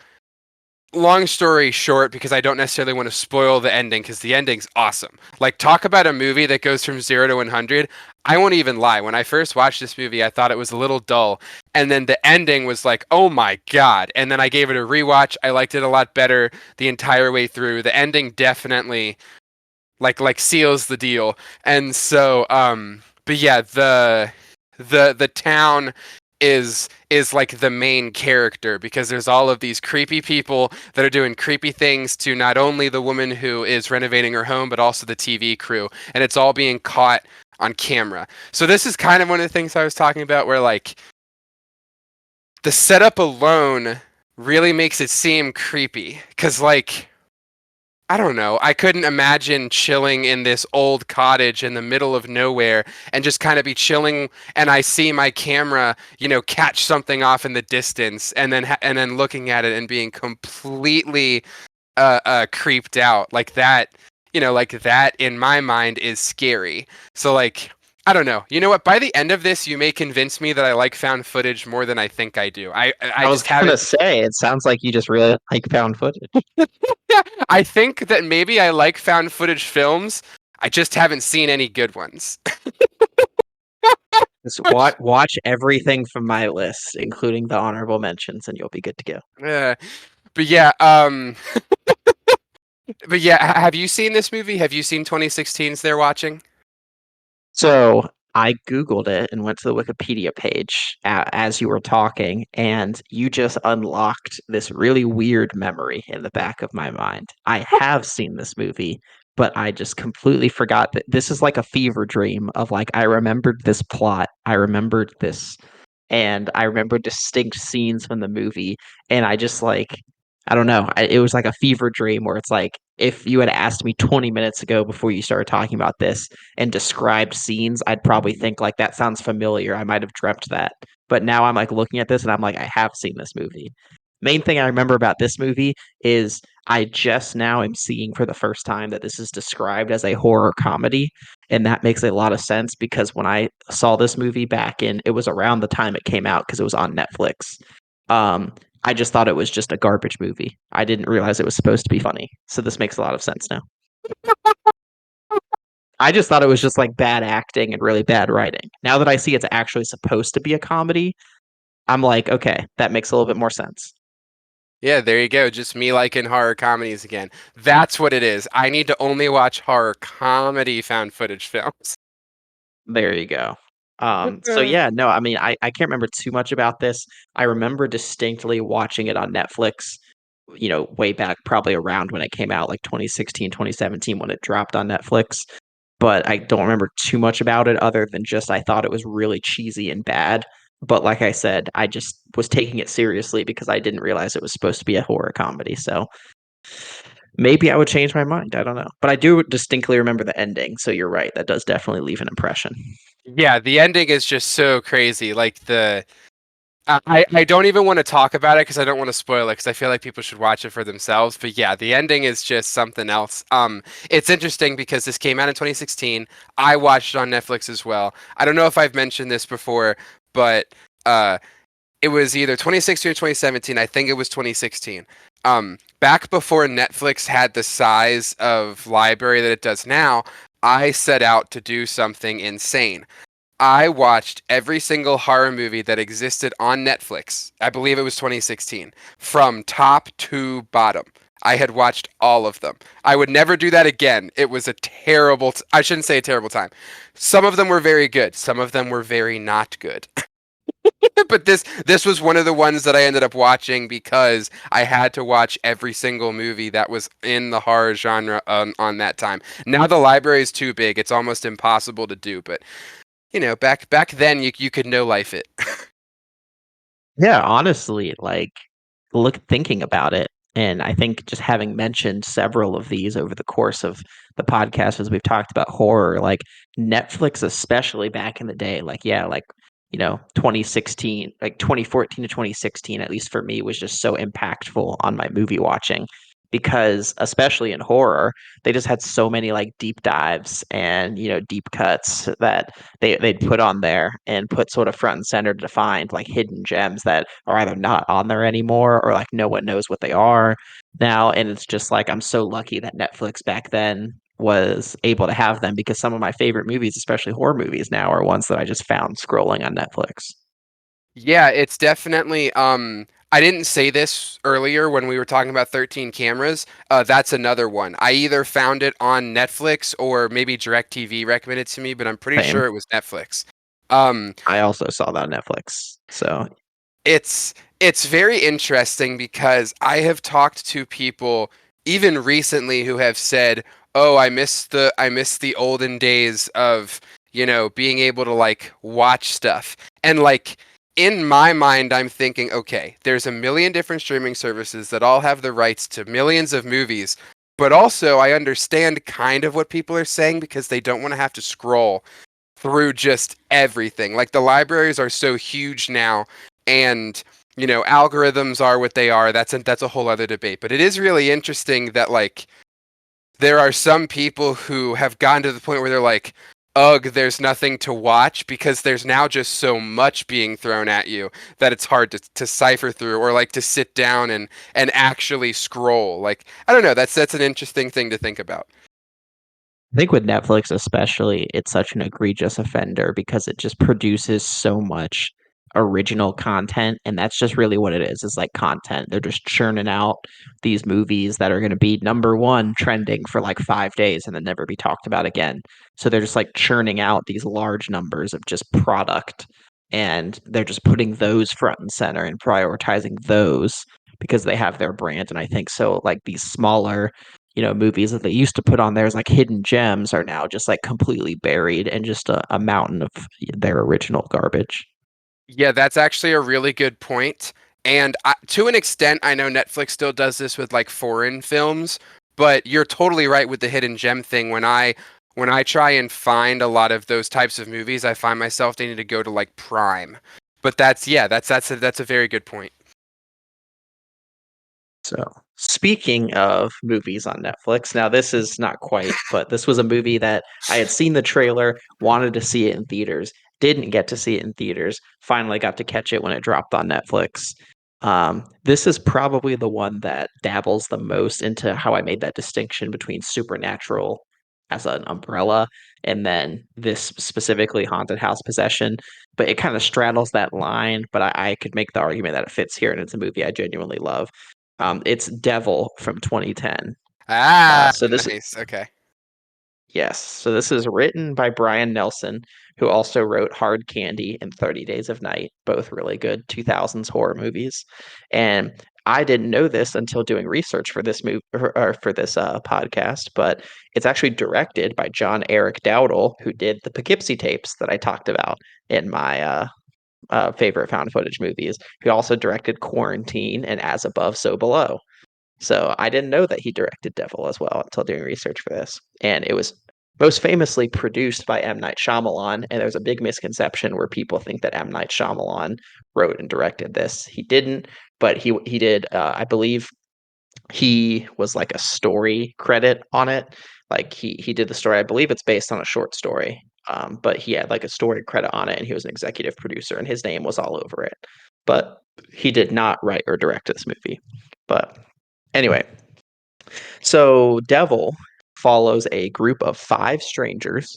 long story short, because I don't necessarily want to spoil the ending, because the ending's awesome. Like, talk about a movie that goes from 0 to 100. I won't even lie. When I first watched this movie, I thought it was a little dull. And then the ending was like, oh my God. And then I gave it a rewatch. I liked it a lot better the entire way through. The ending definitely like seals the deal. And so but yeah, the town is like the main character because there's all of these creepy people that are doing creepy things to not only the woman who is renovating her home but also the TV crew, and it's all being caught on camera. So this is kind of one of the things I was talking about where like the setup alone really makes it seem creepy cuz like I don't know. I couldn't imagine chilling in this old cottage in the middle of nowhere and just kind of be chilling and I see my camera, catch something off in the distance and then looking at it and being completely creeped out. Like that, like that in my mind is scary. So like I don't know. You know what? By the end of this, you may convince me that I like found footage more than I think I do. I I was just haven't. gonna say, it sounds like you just really like found footage. I think that maybe I like found footage films. I just haven't seen any good ones. Just watch everything from my list, including the honorable mentions, and you'll be good to go. Uh, but yeah, have you seen this movie? Have you seen 2016's They're Watching? So I Googled it and went to the Wikipedia page as you were talking, and you just unlocked this really weird memory in the back of my mind. I have seen this movie, but I just completely forgot that this is like a fever dream of like, I remembered this plot, I remembered this, and I remember distinct scenes from the movie, and I just like, I don't know. It was like a fever dream where it's like if you had asked me 20 minutes ago before you started talking about this and described scenes, I'd probably think like that sounds familiar. I might have dreamt that. But now I'm like looking at this and I'm like, I have seen this movie. Main thing I remember about this movie is I just now am seeing for the first time that this is described as a horror comedy. And that makes a lot of sense because when I saw this movie back in, it was around the time it came out because it was on Netflix. Um, I just thought it was just a garbage movie. I didn't realize it was supposed to be funny. So this makes a lot of sense now. I just thought it was just like bad acting and really bad writing. Now that I see it's actually supposed to be a comedy, I'm like, okay, that makes a little bit more sense. Yeah, there you go. Just me liking horror comedies again. That's what it is. I need to only watch horror comedy found footage films. There you go. So yeah, no, I mean, I can't remember too much about this. I remember distinctly watching it on Netflix, way back probably around when it came out, like 2016, 2017, when it dropped on Netflix. But I don't remember too much about it other than just I thought it was really cheesy and bad. But like I said, I just was taking it seriously because I didn't realize it was supposed to be a horror comedy. So maybe I would change my mind. I don't know. But I do distinctly remember the ending. So you're right. That does definitely leave an impression. Yeah, the ending is just so crazy. Like I don't even want to talk about it because I don't want to spoil it because I feel like people should watch it for themselves. But yeah, the ending is just something else. It's interesting because this came out in 2016. I watched it on Netflix as well. I don't know if I've mentioned this before, but uh, it was either 2016 or 2017. I think it was 2016. Back before Netflix had the size of library that it does now, I set out to do something insane. I watched every single horror movie that existed on Netflix. I believe it was 2016, from top to bottom. I had watched all of them. I would never do that again. It was a I shouldn't say a terrible time. Some of them were very good. Some of them were very not good. But this was one of the ones that I ended up watching because I had to watch every single movie that was in the horror genre on that time. Now the library is too big; it's almost impossible to do. But back then you could no life it. Yeah, honestly, like thinking about it, and I think just having mentioned several of these over the course of the podcast as we've talked about horror, like Netflix, especially back in the day, like yeah, like 2016, like 2014 to 2016, at least for me, was just so impactful on my movie watching because especially in horror, they just had so many like deep dives and deep cuts that they'd put on there and put sort of front and center to find like hidden gems that are either not on there anymore or like no one knows what they are now. And it's just like I'm so lucky that Netflix back then was able to have them because some of my favorite movies, especially horror movies now, are ones that I just found scrolling on Netflix. Yeah, it's definitely. I didn't say this earlier when we were talking about 13 cameras. That's another one. I either found it on Netflix or maybe DirecTV recommended it to me, but I'm pretty Same. sure it was Netflix. Um, I also saw that on Netflix. So it's very interesting because I have talked to people even recently who have said, "Oh, I miss the olden days of, being able to like watch stuff." And like in my mind I'm thinking, "Okay, there's a million different streaming services that all have the rights to millions of movies." But also I understand kind of what people are saying because they don't want to have to scroll through just everything. Like the libraries are so huge now, and algorithms are what they are. That's a whole other debate. But it is really interesting that like there are some people who have gotten to the point where they're like, ugh, there's nothing to watch because there's now just so much being thrown at you that it's hard to cipher through or like to sit down and actually scroll. Like, I don't know, that's an interesting thing to think about. I think with Netflix especially, it's such an egregious offender because it just produces so much original content, and that's just really what it is like content. They're just churning out these movies that are going to be number one trending for like 5 days and then never be talked about again. So they're just like churning out these large numbers of just product, and they're just putting those front and center and prioritizing those because they have their brand. And I think so like these smaller movies that they used to put on there as like hidden gems are now just like completely buried in just a mountain of their original garbage. Yeah, that's actually a really good point. And to an extent, I know Netflix still does this with like foreign films, but you're totally right with the hidden gem thing. When I try and find a lot of those types of movies, I find myself needing to go to like Prime. But that's a very good point. So, speaking of movies on Netflix, now this is not quite, but this was a movie that I had seen the trailer, wanted to see it in theaters, didn't get to see it in theaters, finally got to catch it when it dropped on Netflix. This is probably the one that dabbles the most into how I made that distinction between supernatural as an umbrella and then this specifically haunted house possession. But it kind of straddles that line. But I could make the argument that it fits here, and it's a movie I genuinely love. It's Devil from 2010. Ah, So this nice. Okay. Yes. So this is written by Brian Nelson, who also wrote Hard Candy and 30 Days of Night, both really good 2000s horror movies. And I didn't know this until doing research for this movie or for this podcast, but it's actually directed by John Eric Dowdle, who did the Poughkeepsie tapes that I talked about in my favorite found footage movies. He also directed Quarantine and As Above, So Below. So I didn't know that he directed Devil as well until doing research for this. And it was most famously produced by M. Night Shyamalan. And there's a big misconception where people think that M. Night Shyamalan wrote and directed this. He didn't, but he did. I believe he was like a story credit on it. Like he did the story. I believe it's based on a short story. But he had like a story credit on it, and he was an executive producer, and his name was all over it. But he did not write or direct this movie. But anyway, so Devil follows a group of five strangers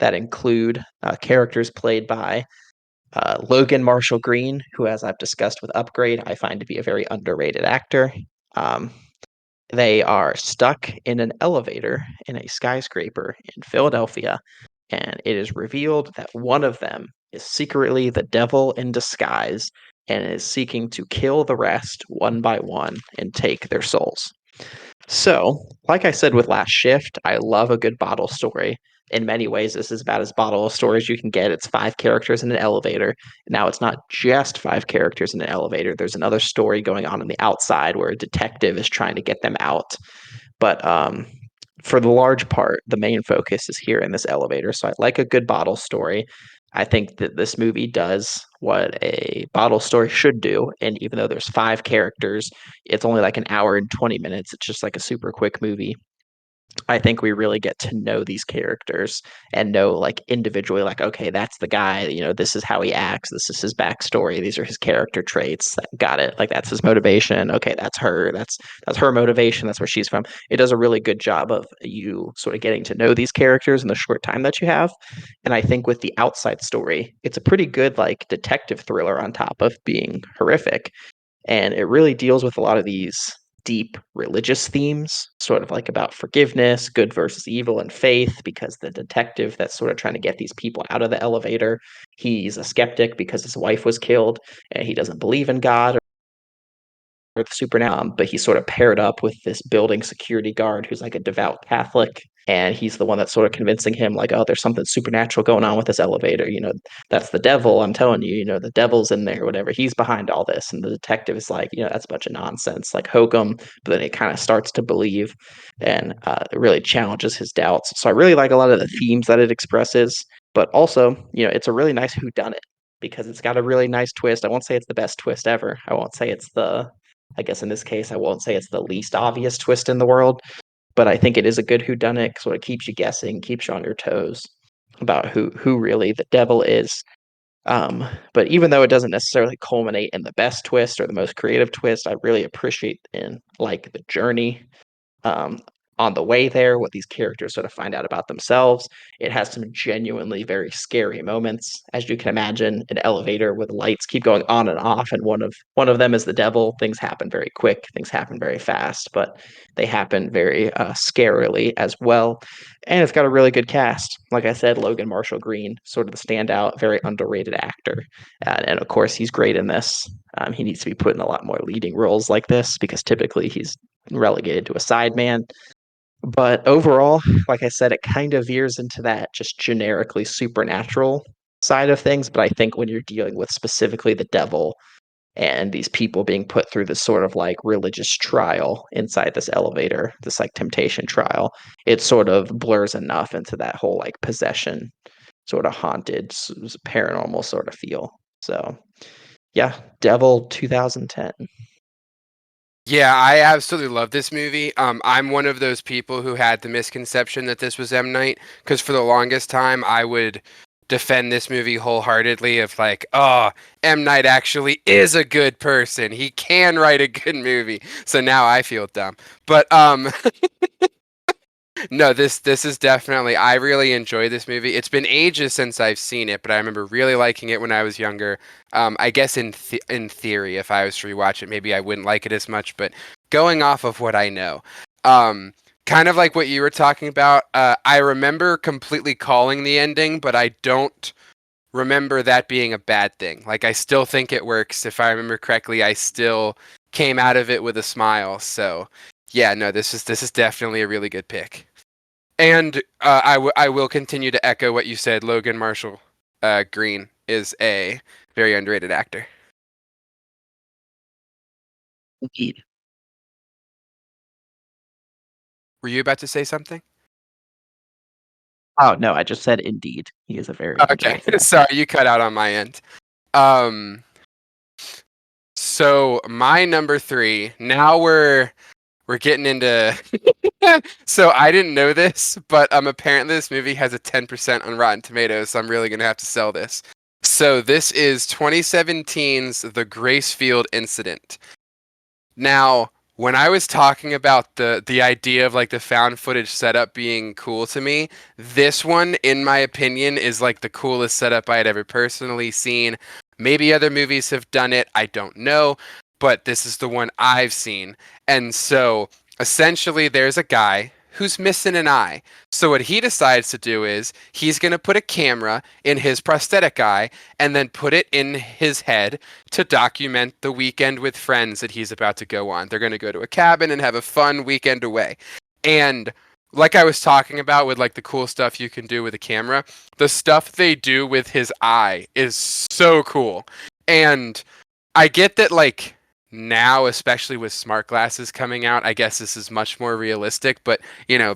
that include characters played by Logan Marshall Green, who, as I've discussed with Upgrade, I find to be a very underrated actor. Um, they are stuck in an elevator in a skyscraper in Philadelphia, and it is revealed that one of them is secretly the devil in disguise and is seeking to kill the rest one by one and take their souls. So, like I said with Last Shift, I love a good bottle story. In many ways, this is about as bottle a story as you can get. It's five characters in an elevator. Now, it's not just five characters in an elevator. There's another story going on the outside where a detective is trying to get them out. But for the large part, the main focus is here in this elevator. So I like a good bottle story. I think that this movie does what a bottle story should do. And even though there's five characters, it's only like an hour and 20 minutes. It's just like a super quick movie. I think we really get to know these characters and know like individually, like, okay, that's the guy, this is how he acts, this is his backstory, these are his character traits. Got it. Like that's his motivation. Okay, that's her. That's her motivation. That's where she's from. It does a really good job of you sort of getting to know these characters in the short time that you have. And I think with the outside story, it's a pretty good like detective thriller on top of being horrific. And it really deals with a lot of these deep religious themes, sort of like about forgiveness, good versus evil, and faith, because the detective that's sort of trying to get these people out of the elevator, he's a skeptic because his wife was killed and he doesn't believe in God or the supernatural, but he's sort of paired up with this building security guard who's like a devout Catholic. And he's the one that's sort of convincing him, like, oh, there's something supernatural going on with this elevator. That's the devil. I'm telling you, the devil's in there, whatever. He's behind all this. And the detective is like, that's a bunch of nonsense, like hokum. But then he kind of starts to believe and it really challenges his doubts. So I really like a lot of the themes that it expresses. But also, it's a really nice whodunit because it's got a really nice twist. I won't say it's the best twist ever. I guess in this case, I won't say it's the least obvious twist in the world, but I think it is a good whodunit. Sort of keeps you guessing, keeps you on your toes about who really the devil is. But even though it doesn't necessarily culminate in the best twist or the most creative twist, I really appreciate in like the journey um, on the way there, what these characters sort of find out about themselves. It has some genuinely very scary moments, as you can imagine. An elevator with lights keep going on and off, and one of them is the devil. Things happen very quick, things happen very fast, but they happen very scarily as well. And it's got a really good cast. Like I said, Logan Marshall Green, sort of the standout, very underrated actor, and of course he's great in this. He needs to be put in a lot more leading roles like this because typically he's relegated to a sideman. But overall, like I said, it kind of veers into that just generically supernatural side of things. But I think when you're dealing with specifically the devil, and these people being put through this sort of like religious trial inside this elevator, this like temptation trial. It sort of blurs enough into that whole like possession, sort of haunted, paranormal sort of feel. So yeah, Devil 2010. Yeah, I absolutely love this movie. I'm one of those people who had the misconception that this was M. Night, because for the longest time I would defend this movie wholeheartedly of like, oh, M. Night actually is a good person. He can write a good movie. So now I feel dumb. But no, this is definitely. I really enjoy this movie. It's been ages since I've seen it, but I remember really liking it when I was younger. I guess in theory, if I was to rewatch it, maybe I wouldn't like it as much. But going off of what I know, um, kind of like what you were talking about, I remember completely calling the ending, but I don't remember that being a bad thing. Like I still think it works. If I remember correctly, I still came out of it with a smile. So yeah, no, this is definitely a really good pick. And I will continue to echo what you said. Logan Marshall Green is a very underrated actor. Indeed. Were you about to say something? Oh no, I just said indeed. He is a very Okay, underrated actor. sorry, you cut out on my end. Um, so my number three. Now we're getting into. So I didn't know this, but apparently this movie has a 10% on Rotten Tomatoes. So I'm really gonna have to sell this. So this is 2017's The Gracefield Incident. Now, when I was talking about the idea of like the found footage setup being cool to me, this one, in my opinion, is like the coolest setup I had ever personally seen. Maybe other movies have done it, I don't know, but this is the one I've seen. And so essentially there's a guy who's missing an eye. So what he decides to do is he's going to put a camera in his prosthetic eye and then put it in his head to document the weekend with friends that he's about to go on. They're going to go to a cabin and have a fun weekend away. And like I was talking about with like the cool stuff you can do with a camera, the stuff they do with his eye is so cool. And I get that like now, especially with smart glasses coming out, I guess this is much more realistic, but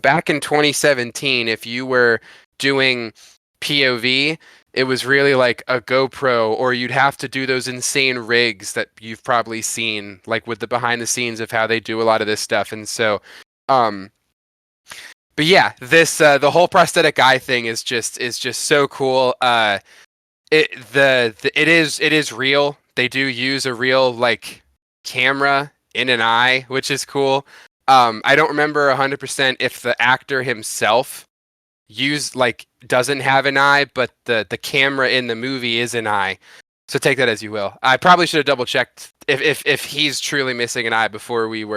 back in 2017, if you were doing POV, it was really like a GoPro, or you'd have to do those insane rigs that you've probably seen, like with the behind the scenes of how they do a lot of this stuff. And so, um, but yeah, this the whole prosthetic eye thing is just so cool. It is real. They do use a real like camera in an eye, which is cool. I don't remember 100% if the actor himself doesn't have an eye, but the camera in the movie is an eye. So take that as you will. I probably should have double checked if he's truly missing an eye before I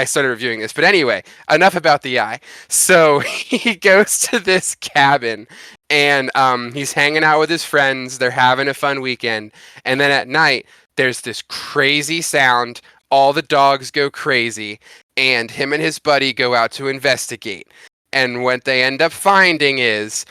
started reviewing this. But anyway, enough about the eye. So he goes to this cabin and he's hanging out with his friends. They're having a fun weekend, and then at night there's this crazy sound. All the dogs go crazy, and him and his buddy go out to investigate. And what they end up finding is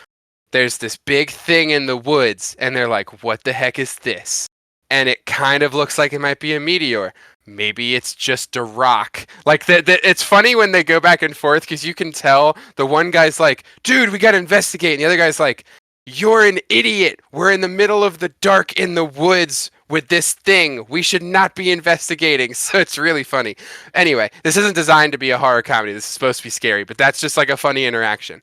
there's this big thing in the woods, and they're like, what the heck is this? And it kind of looks like it might be a meteor. Maybe it's just a rock. Like it's funny when they go back and forth because you can tell the one guy's like, dude, we gotta investigate, and the other guy's like, you're an idiot. We're in the middle of the dark in the woods with this thing. We should not be investigating. So it's really funny. Anyway, this isn't designed to be a horror comedy. This is supposed to be scary, but that's just like a funny interaction.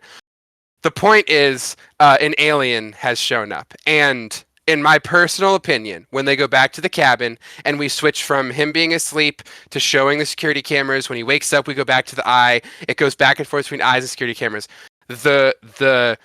The point is, an alien has shown up. And in my personal opinion, when they go back to the cabin and we switch from him being asleep to showing the security cameras, when he wakes up, we go back to the eye. It goes back and forth between eyes and security cameras. The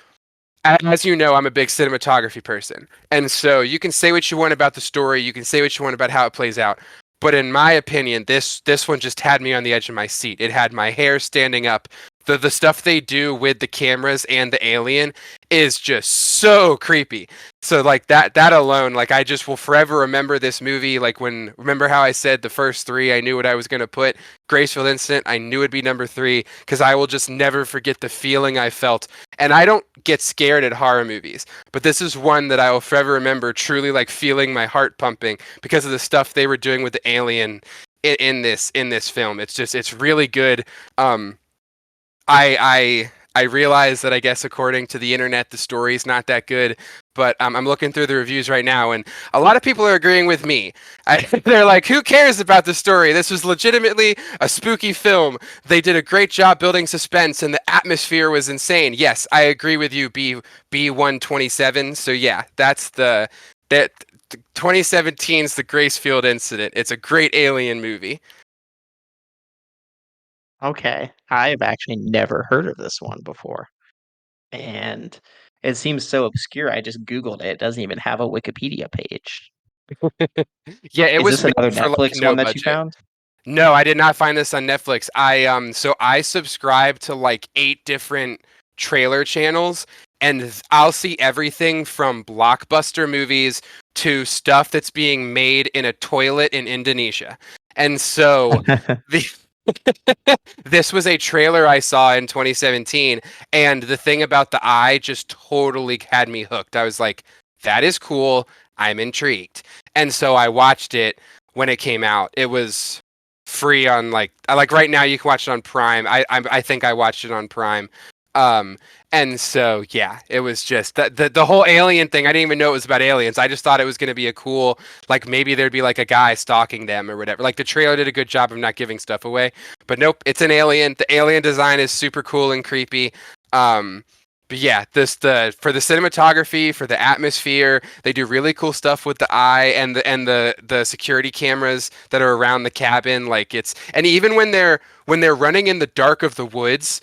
As you know, I'm a big cinematography person. And so you can say what you want about the story, you can say what you want about how it plays out. But in my opinion, this one just had me on the edge of my seat. It had my hair standing up The stuff they do with the cameras and the alien is just so creepy. So like that alone, like I just will forever remember this movie. Like when remember how I said the first three, I knew what I was gonna put. Gracefield Incident, I knew it'd be number three because I will just never forget the feeling I felt. And I don't get scared at horror movies, but this is one that I will forever remember. Truly, like feeling my heart pumping because of the stuff they were doing with the alien in this film. It's really good. Um, I realize that I guess according to the internet the story's not that good, but I'm looking through the reviews right now, and a lot of people are agreeing with me. They're like, "Who cares about the story? This was legitimately a spooky film. They did a great job building suspense, and the atmosphere was insane." Yes, I agree with you. B127. So yeah, that's that 2017's The Gracefield Incident. It's a great alien movie. Okay, I've actually never heard of this one before, and it seems so obscure. I just Googled it. It doesn't even have a Wikipedia page. Yeah, it Is was this made another for like Netflix no one that you budget. found? No, I did not find this on Netflix. I subscribe to like 8 different trailer channels, and I'll see everything from blockbuster movies to stuff that's being made in a toilet in Indonesia. And so the this was a trailer I saw in 2017, and the thing about the eye just totally had me hooked. I was like, that is cool. I'm intrigued. And so I watched it when it came out. It was free on like right now you can watch it on Prime. I think I watched it on Prime. Um and so yeah, it was just the whole alien thing. I didn't even know it was about aliens. I just thought it was going to be a cool, like maybe there'd be like a guy stalking them or whatever. Like the trailer did a good job of not giving stuff away. But nope, it's an alien. The alien design is super cool and creepy. Um but yeah, this the for the cinematography, for the atmosphere, they do really cool stuff with the eye and the security cameras that are around the cabin. Like it's and even when they're running in the dark of the woods,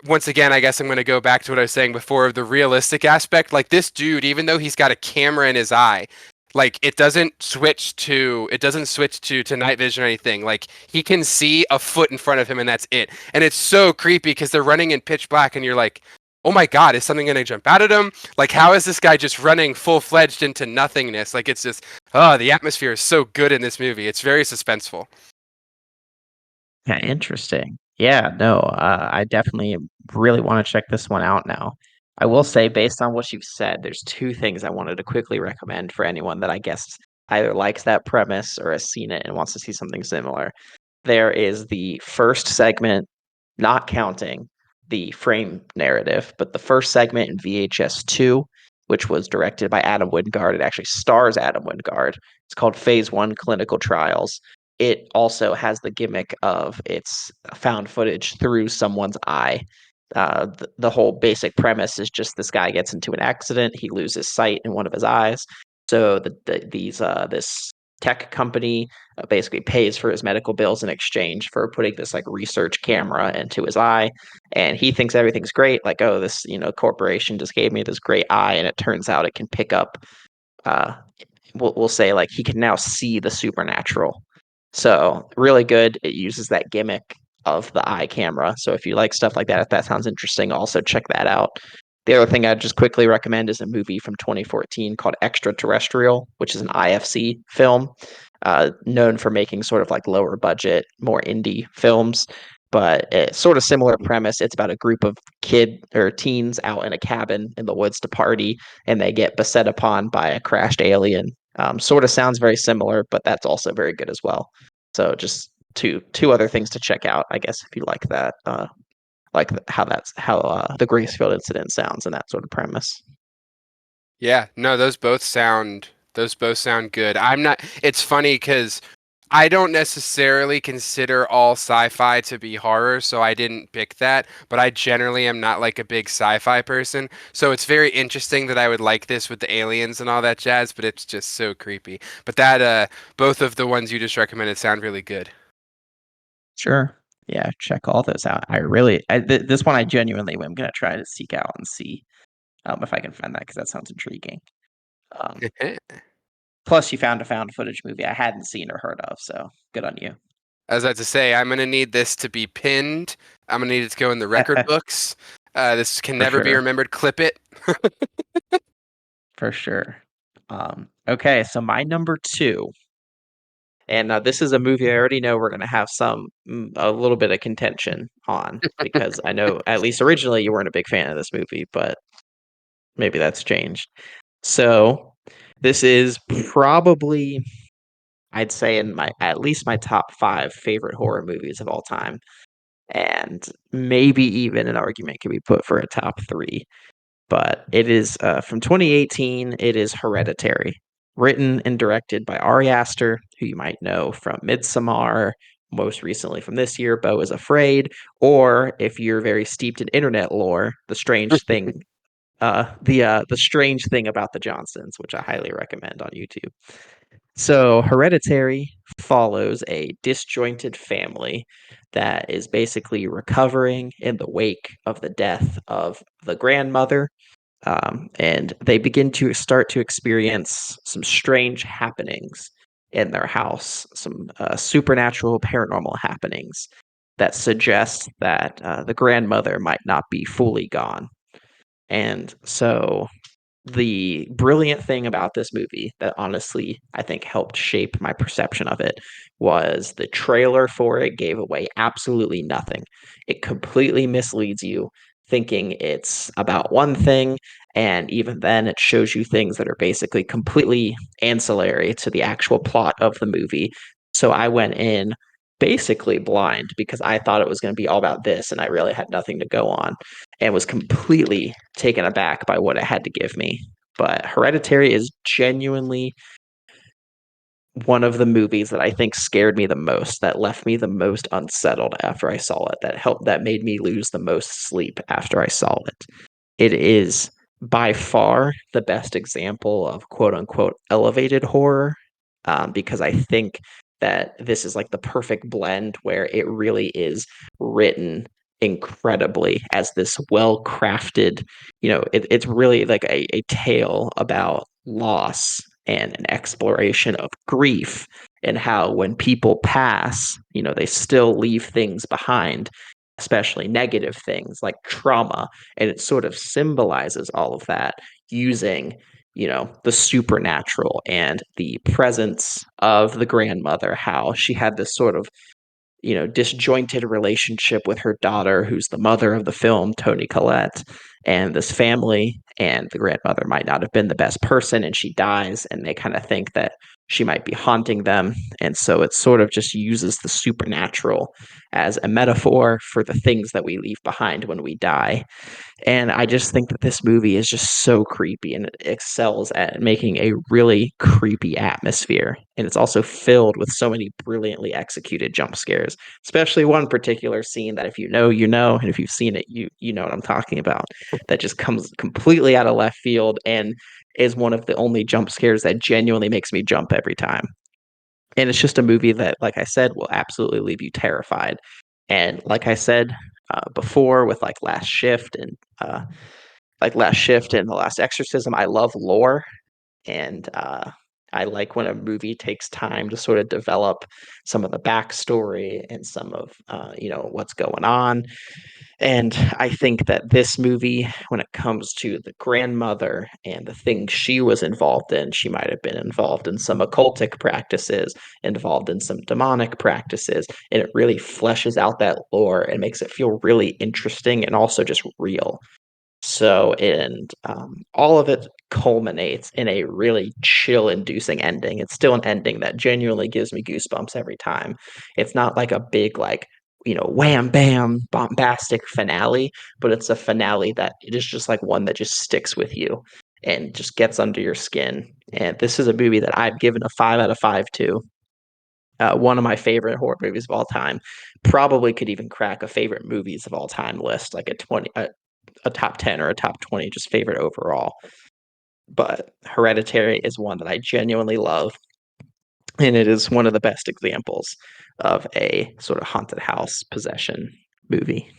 once again, I guess I'm going to go back to what I was saying before of the realistic aspect. Like this dude, even though he's got a camera in his eye, like it doesn't switch to night vision or anything. Like he can see a foot in front of him and that's it. And it's so creepy because they're running in pitch black and you're like, "Oh my god, is something going to jump out at him? Like how is this guy just running full-fledged into nothingness?" Like it's just the atmosphere is so good in this movie. It's very suspenseful. Yeah, interesting. Yeah, no, I definitely really want to check this one out now. I will say, based on what you've said, there's two things I wanted to quickly recommend for anyone that I guess either likes that premise or has seen it and wants to see something similar. There is the first segment, not counting the frame narrative, but the first segment in VHS 2, which was directed by Adam Wingard. It actually stars Adam Wingard. It's called Phase 1 Clinical Trials. It also has the gimmick of it's found footage through someone's eye. The whole basic premise is just this guy gets into an accident, he loses sight in one of his eyes. So this tech company basically pays for his medical bills in exchange for putting this like research camera into his eye, and he thinks everything's great. Like, oh, this corporation just gave me this great eye, and it turns out it can pick up uh, we'll say like he can now see the supernatural. So really good. It uses that gimmick of the eye camera. So if you like stuff like that, if that sounds interesting, also check that out. The other thing I'd just quickly recommend is a movie from 2014 called Extraterrestrial, which is an IFC film, known for making sort of like lower budget, more indie films. But it's sort of similar premise. It's about a group of kid or teens out in a cabin in the woods to party, and they get beset upon by a crashed alien. Sort of sounds very similar, but that's also very good as well. So just two other things to check out, I guess, if you like that, how the Gracefield incident sounds and that sort of premise. Yeah, no, those both sound good. I'm not It's funny cuz I don't necessarily consider all sci-fi to be horror, so I didn't pick that, but I generally am not like a big sci-fi person. So it's very interesting that I would like this with the aliens and all that jazz, but it's just so creepy. But that both of the ones you just recommended sound really good. Sure. Yeah, check all those out. This one I genuinely am gonna try to seek out and see if I can find that because that sounds intriguing. Um, Plus, you found a found footage movie I hadn't seen or heard of, so good on you. As I had to say, I'm gonna need this to be pinned. I'm gonna need it to go in the record books. This can For never be sure. remembered. Clip it. For sure. Okay, so my number two, and this is a movie I already know we're going to have a little bit of contention on because I know at least originally you weren't a big fan of this movie, but maybe that's changed. So this is probably, I'd say, in my at least my top five favorite horror movies of all time, and maybe even an argument can be put for a top three. But it is from 2018. It is Hereditary, written and directed by Ari Aster, who you might know from Midsommar, most recently from this year, Beau is Afraid, or if you're very steeped in internet lore, the strange thing about the Johnsons, which I highly recommend on YouTube. So, Hereditary follows a disjointed family that is basically recovering in the wake of the death of the grandmother, and they begin to start to experience some strange happenings in their house, some supernatural paranormal happenings that suggest that the grandmother might not be fully gone. And so the brilliant thing about this movie that honestly I think helped shape my perception of it was the trailer for it gave away absolutely nothing. It completely misleads you thinking it's about one thing, and even then it shows you things that are basically completely ancillary to the actual plot of the movie. So I went in basically blind because I thought it was going to be all about this and I really had nothing to go on and was completely taken aback by what it had to give me. But Hereditary is genuinely one of the movies that I think scared me the most, that left me the most unsettled after I saw it, that made me lose the most sleep after I saw it. It is by far the best example of quote unquote elevated horror, because I think that this is like the perfect blend where it really is written incredibly as this well crafted, it's really like a tale about loss and an exploration of grief, and how when people pass, they still leave things behind, especially negative things like trauma, and it sort of symbolizes all of that using the supernatural and the presence of the grandmother, how she had this sort of disjointed relationship with her daughter, who's the mother of the film, Toni Collette, and this family. And the grandmother might not have been the best person, and she dies, and they kind of think that she might be haunting them. And so it sort of just uses the supernatural as a metaphor for the things that we leave behind when we die. And I just think that this movie is just so creepy and it excels at making a really creepy atmosphere. And it's also filled with so many brilliantly executed jump scares, especially one particular scene that if you know, you know, and if you've seen it, you know what I'm talking about. That just comes completely out of left field and is one of the only jump scares that genuinely makes me jump every time. And it's just a movie that, like I said, will absolutely leave you terrified. And like I said before, with Last Shift and The Last Exorcism, I love lore, and I like when a movie takes time to sort of develop some of the backstory and some of what's going on. And I think that this movie, when it comes to the grandmother and the things she was involved in, she might have been involved in some occultic practices, involved in some demonic practices, and it really fleshes out that lore and makes it feel really interesting and also just real. So, and all of it culminates in a really chill-inducing ending. It's still an ending that genuinely gives me goosebumps every time. It's not like a big, like, wham bam bombastic finale, but it's a finale that it is just like one that just sticks with you and just gets under your skin. And this is a movie that I've given a 5 out of 5 to. One of my favorite horror movies of all time. Probably could even crack a favorite movies of all time list, like a top 10 or a top 20, just favorite overall. But Hereditary is one that I genuinely love. And it is one of the best examples of a sort of haunted house possession movie.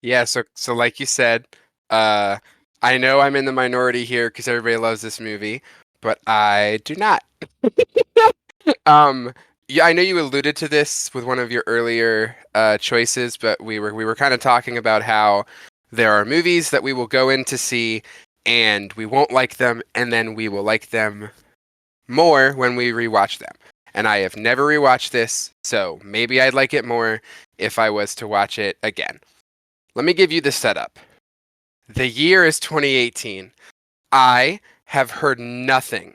Yeah, so like you said, uh, I know I'm in the minority here because everybody loves this movie, but I do not. Yeah, I know you alluded to this with one of your earlier choices, but we were kind of talking about how there are movies that we will go in to see and we won't like them, and then we will like them more when we rewatch them. And I have never rewatched this, so maybe I'd like it more if I was to watch it again. Let me give you the setup. The year is 2018. I have heard nothing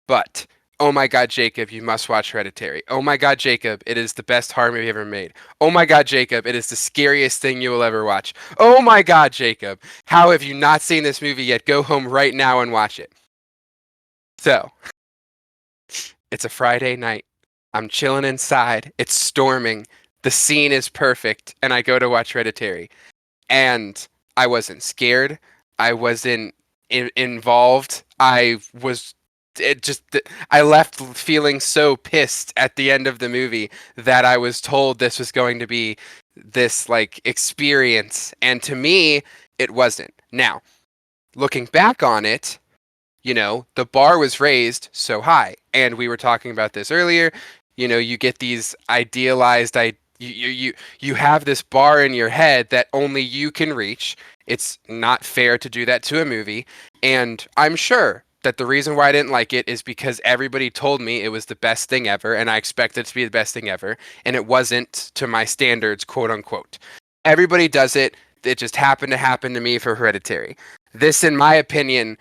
but, oh my God, Jacob, you must watch Hereditary. Oh my God, Jacob, it is the best horror movie ever made. Oh my God, Jacob, it is the scariest thing you will ever watch. Oh my God, Jacob, how have you not seen this movie yet? Go home right now and watch it. So, it's a Friday night. I'm chilling inside. It's storming. The scene is perfect, and I go to watch Hereditary. And I wasn't scared. I wasn't involved. I was it just I left feeling so pissed at the end of the movie that I was told this was going to be this like experience, and to me it wasn't. Now, looking back on it, the bar was raised so high. And we were talking about this earlier. You get these idealized you have this bar in your head that only you can reach. It's not fair to do that to a movie. And I'm sure that the reason why I didn't like it is because everybody told me it was the best thing ever and I expected it to be the best thing ever, and it wasn't to my standards, quote unquote. Everybody does it. It just happened to happen to me for Hereditary. This, in my opinion,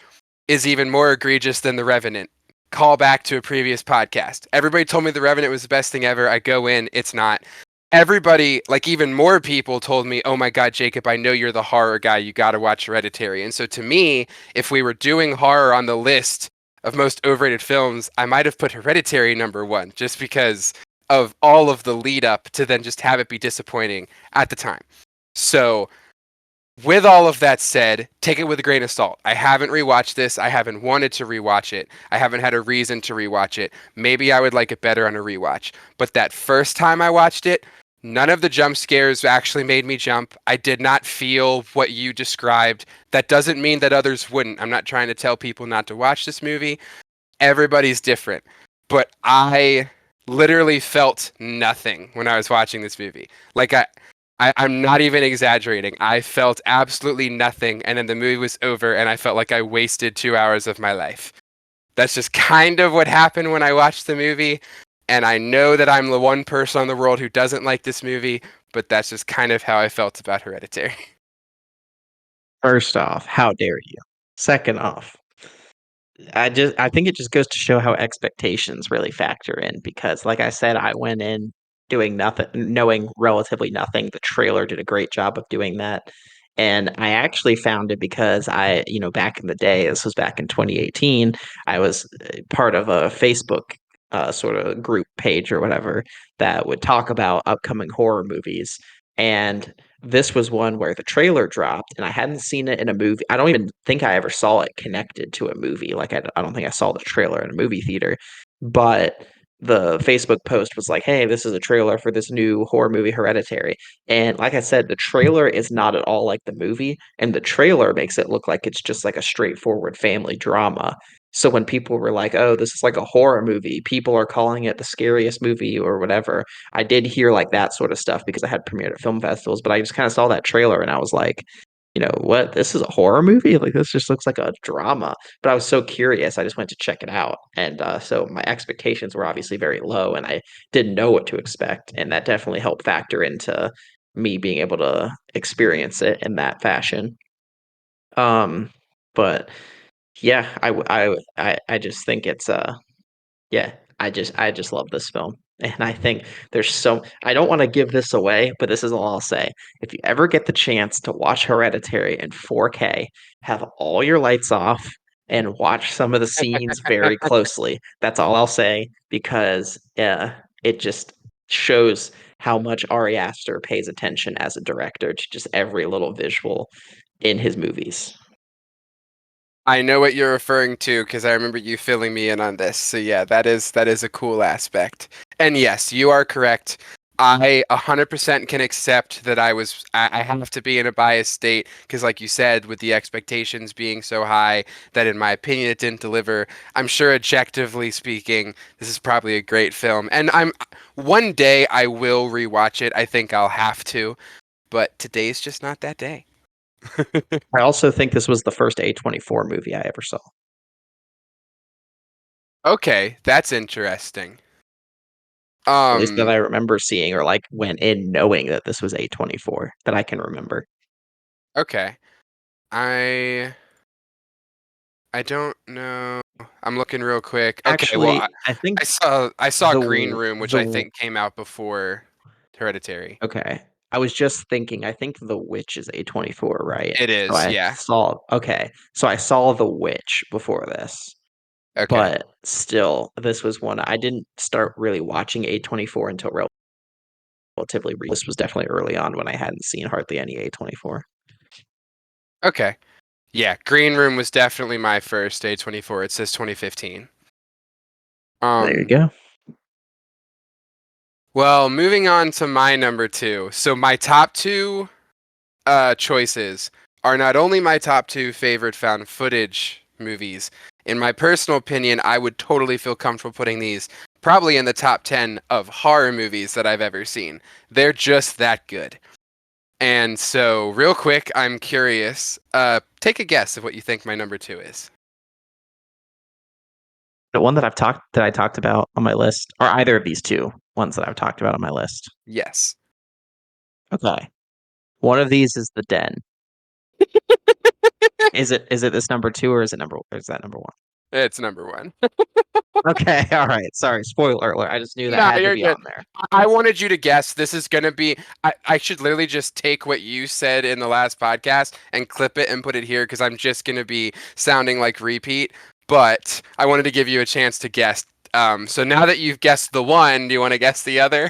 is even more egregious than The Revenant. Call back to a previous podcast. Everybody told me The Revenant was the best thing ever. I go in, it's not. Everybody, like even more people, told me, oh my God, Jacob, I know you're the horror guy. You got to watch Hereditary. And so to me, if we were doing horror on the list of most overrated films, I might have put Hereditary number one just because of all of the lead up to then just have it be disappointing at the time. So with all of that said, take it with a grain of salt. I haven't rewatched this. I haven't wanted to rewatch it. I haven't had a reason to rewatch it. Maybe I would like it better on a rewatch. But that first time I watched it, none of the jump scares actually made me jump. I did not feel what you described. That doesn't mean that others wouldn't. I'm not trying to tell people not to watch this movie. Everybody's different. But I literally felt nothing when I was watching this movie. Like I'm not even exaggerating. I felt absolutely nothing, and then the movie was over, and I felt like I wasted 2 hours of my life. That's just kind of what happened when I watched the movie, and I know that I'm the one person in the world who doesn't like this movie, but that's just kind of how I felt about Hereditary. First off, how dare you? Second off, I think it just goes to show how expectations really factor in because like I said, I went in doing nothing knowing relatively nothing. The trailer did a great job of doing that. And I actually found it because back in the day, this was back in 2018, I was part of a Facebook sort of group page or whatever that would talk about upcoming horror movies. And this was one where the trailer dropped and I hadn't seen it in a movie. I don't even think I ever saw it connected to a movie. Like, I don't think I saw the trailer in a movie theater, but the Facebook post was like, hey, this is a trailer for this new horror movie, Hereditary. And like I said, the trailer is not at all like the movie, and the trailer makes it look like it's just like a straightforward family drama. So when people were like, oh, this is like a horror movie, people are calling it the scariest movie or whatever. I did hear like that sort of stuff because I had premiered at film festivals, but I just kind of saw that trailer and I was like, what? This is a horror movie? Like this just looks like a drama. But I was so curious, I just went to check it out, and so my expectations were obviously very low, and I didn't know what to expect, and that definitely helped factor into me being able to experience it in that fashion. Um, but yeah, I just think it's yeah, I just love this film. And I think I don't want to give this away, but this is all I'll say. If you ever get the chance to watch Hereditary in 4K, have all your lights off and watch some of the scenes very closely. That's all I'll say because it just shows how much Ari Aster pays attention as a director to just every little visual in his movies. I know what you're referring to because I remember you filling me in on this. So yeah, that is a cool aspect. And yes, you are correct. I 100% can accept that I have to be in a biased state because, like you said, with the expectations being so high that in my opinion it didn't deliver. I'm sure objectively speaking, this is probably a great film. And one day I will rewatch it. I think I'll have to, but today's just not that day. I also think this was the first A24 movie I ever saw. Okay, that's interesting. At least that Um, I remember seeing, or like went in knowing that this was A24 that I can remember. okay. I I don't know. I'm looking real quick. Okay, well, Actually, I think I saw Green the Room, which I the think came out before Hereditary. okay. I was just thinking, I think The Witch is A24, right? It So is, I yeah. saw okay. So I saw The Witch before this, Okay. but still, this was one I didn't start really watching A24 until relatively this was definitely early on when I hadn't seen hardly any A24. Okay. Yeah, Green Room was definitely my first A24. It says 2015. There you Um, go. well, moving on to my number two. So my top two choices are not only my top two favorite found footage movies. In my personal opinion, I would totally feel comfortable putting these probably in the top 10 of horror movies that I've ever seen. They're just that good. And so, real quick, I'm curious. Take a guess of what you think my number two is. The one that I talked about on my list, or either of these two ones that I've talked about on my list. Yes. Okay. One of these is The Den. Is it this number two or is that number one? It's number one. Okay, all right. Sorry, spoiler alert. I just knew that No, had to you're be on good. there. I wanted you to guess. This is going to be. I should literally just take what you said in the last podcast and clip it and put it here because I'm just going to be sounding like repeat. But I wanted to give you a chance to guess. So now that you've guessed the one, do you want to guess the other?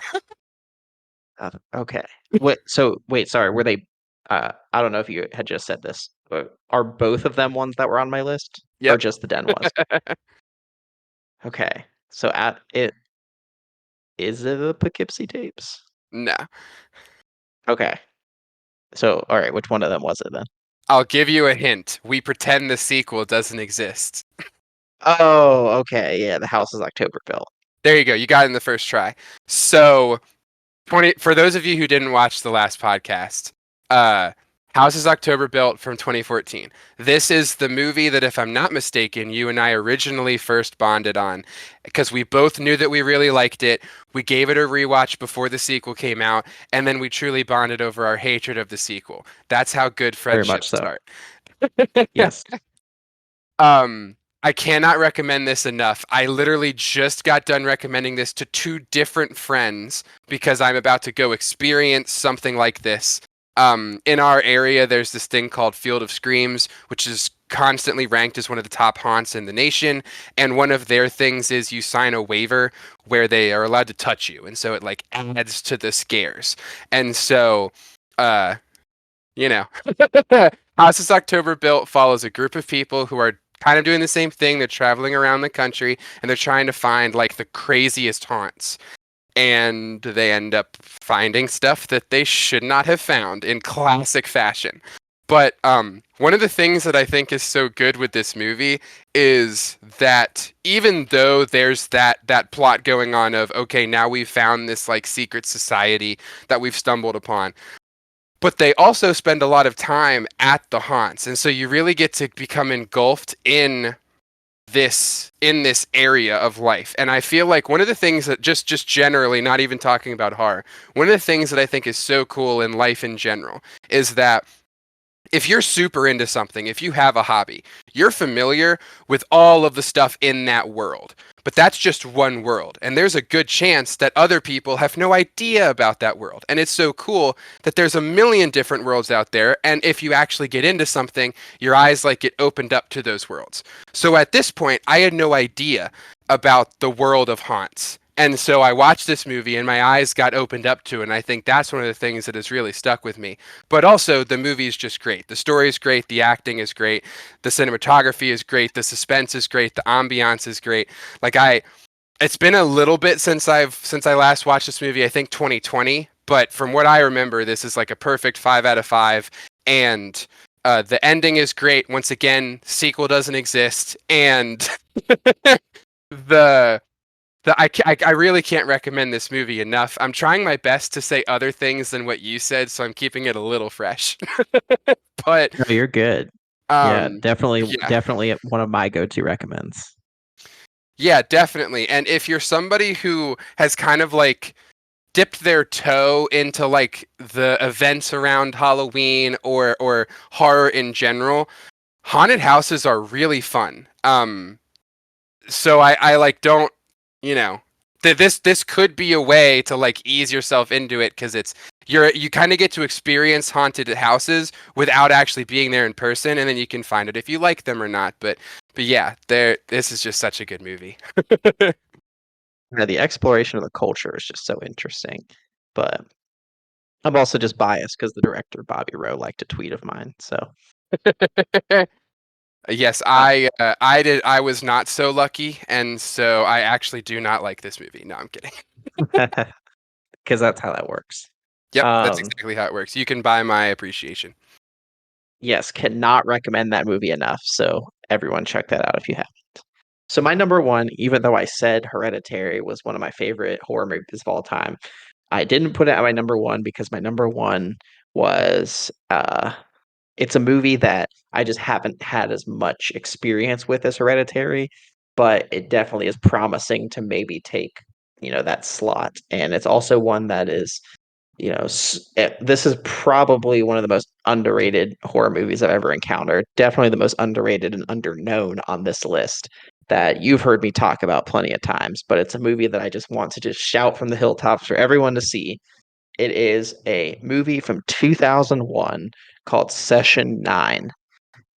Okay. Wait, sorry. Were they I don't know if you had just said this, but are both of them ones that were on my list or Yep. just the Den was? Okay. So at it is it the Poughkeepsie tapes? No. Okay. So all right, which one of them was it then? I'll give you a hint. We pretend the sequel doesn't exist. Oh, okay. Yeah, the house is October built. There you go. You got it in the first try. So 20 for those of you who didn't watch the last podcast, uh House is October Built from 2014. This is the movie that, if I'm not mistaken, you and I originally first bonded on because we both knew that we really liked it. We gave it a rewatch before the sequel came out, and then we truly bonded over our hatred of the sequel. That's how good Very much friendships so. start. Yes. I cannot recommend this enough. I literally just got done recommending this to two different friends because I'm about to go experience something like this. In our area, there's this thing called Field of Screams, which is constantly ranked as one of the top haunts in the nation. And one of their things is you sign a waiver where they are allowed to touch you. And so it like adds to the scares. And so, uh, you know, House is October Built follows a group of people who are kind of doing the same thing. They're traveling around the country and they're trying to find like the craziest haunts. And they end up finding stuff that they should not have found in classic fashion. But one of the things that I think is so good with this movie is that even though there's that plot going on of, okay, now we've found this like secret society that we've stumbled upon, but they also spend a lot of time at the haunts, and so you really get to become engulfed in this area of life. And I feel like one of the things that just generally, not even talking about horror, one of the things that I think is so cool in life in general is that if you're super into something, if you have a hobby, you're familiar with all of the stuff in that world. But that's just one world. And there's a good chance that other people have no idea about that world. And it's so cool that there's a million different worlds out there. And if you actually get into something, your eyes like get opened up to those worlds. So at this point, I had no idea about the world of haunts. And so I watched this movie and my eyes got opened up to it. And I think that's one of the things that has really stuck with me. But also, the movie is just great. The story is great. The acting is great. The cinematography is great. The suspense is great. The ambiance is great. Like, It's been a little bit since I last watched this movie. I think 2020, but from what I remember, this is like a perfect 5 out of 5. And the ending is great. Once again, sequel doesn't exist, and the I really can't recommend this movie enough. I'm trying my best to say other things than what you said, so I'm keeping it a little fresh. But No, you're good. Yeah, um, yeah, definitely one of my go-to recommends. yeah, definitely. And if you're somebody who has kind of like dipped their toe into like the events around Halloween or horror in general, haunted houses are really fun. So I like don't, you know, this could be a way to like ease yourself into it because you kind of get to experience haunted houses without actually being there in person, and then you can find it if you like them or not. But yeah, this is just such a good movie. Yeah, the exploration of the culture is just so interesting. But I'm also just biased because the director Bobby Rowe liked a tweet of mine. So Yes, uh, I was not so lucky, and so I actually do not like this movie. No, I'm kidding. because that's how that works. Yep, that's Um, exactly how it works. You can buy my appreciation. yes, cannot recommend that movie enough. So everyone check that out if you have. So my number one, even though I said Hereditary was one of my favorite horror movies of all time, I didn't put it at my number one because my number one was it's a movie that I just haven't had as much experience with as Hereditary, but it definitely is promising to maybe take, that slot. And it's also one that is, this is probably one of the most underrated horror movies I've ever encountered. Definitely the most underrated and underknown on this list that you've heard me talk about plenty of times, but it's a movie that I just want to just shout from the hilltops for everyone to see. It is a movie from 2001 called Session 9,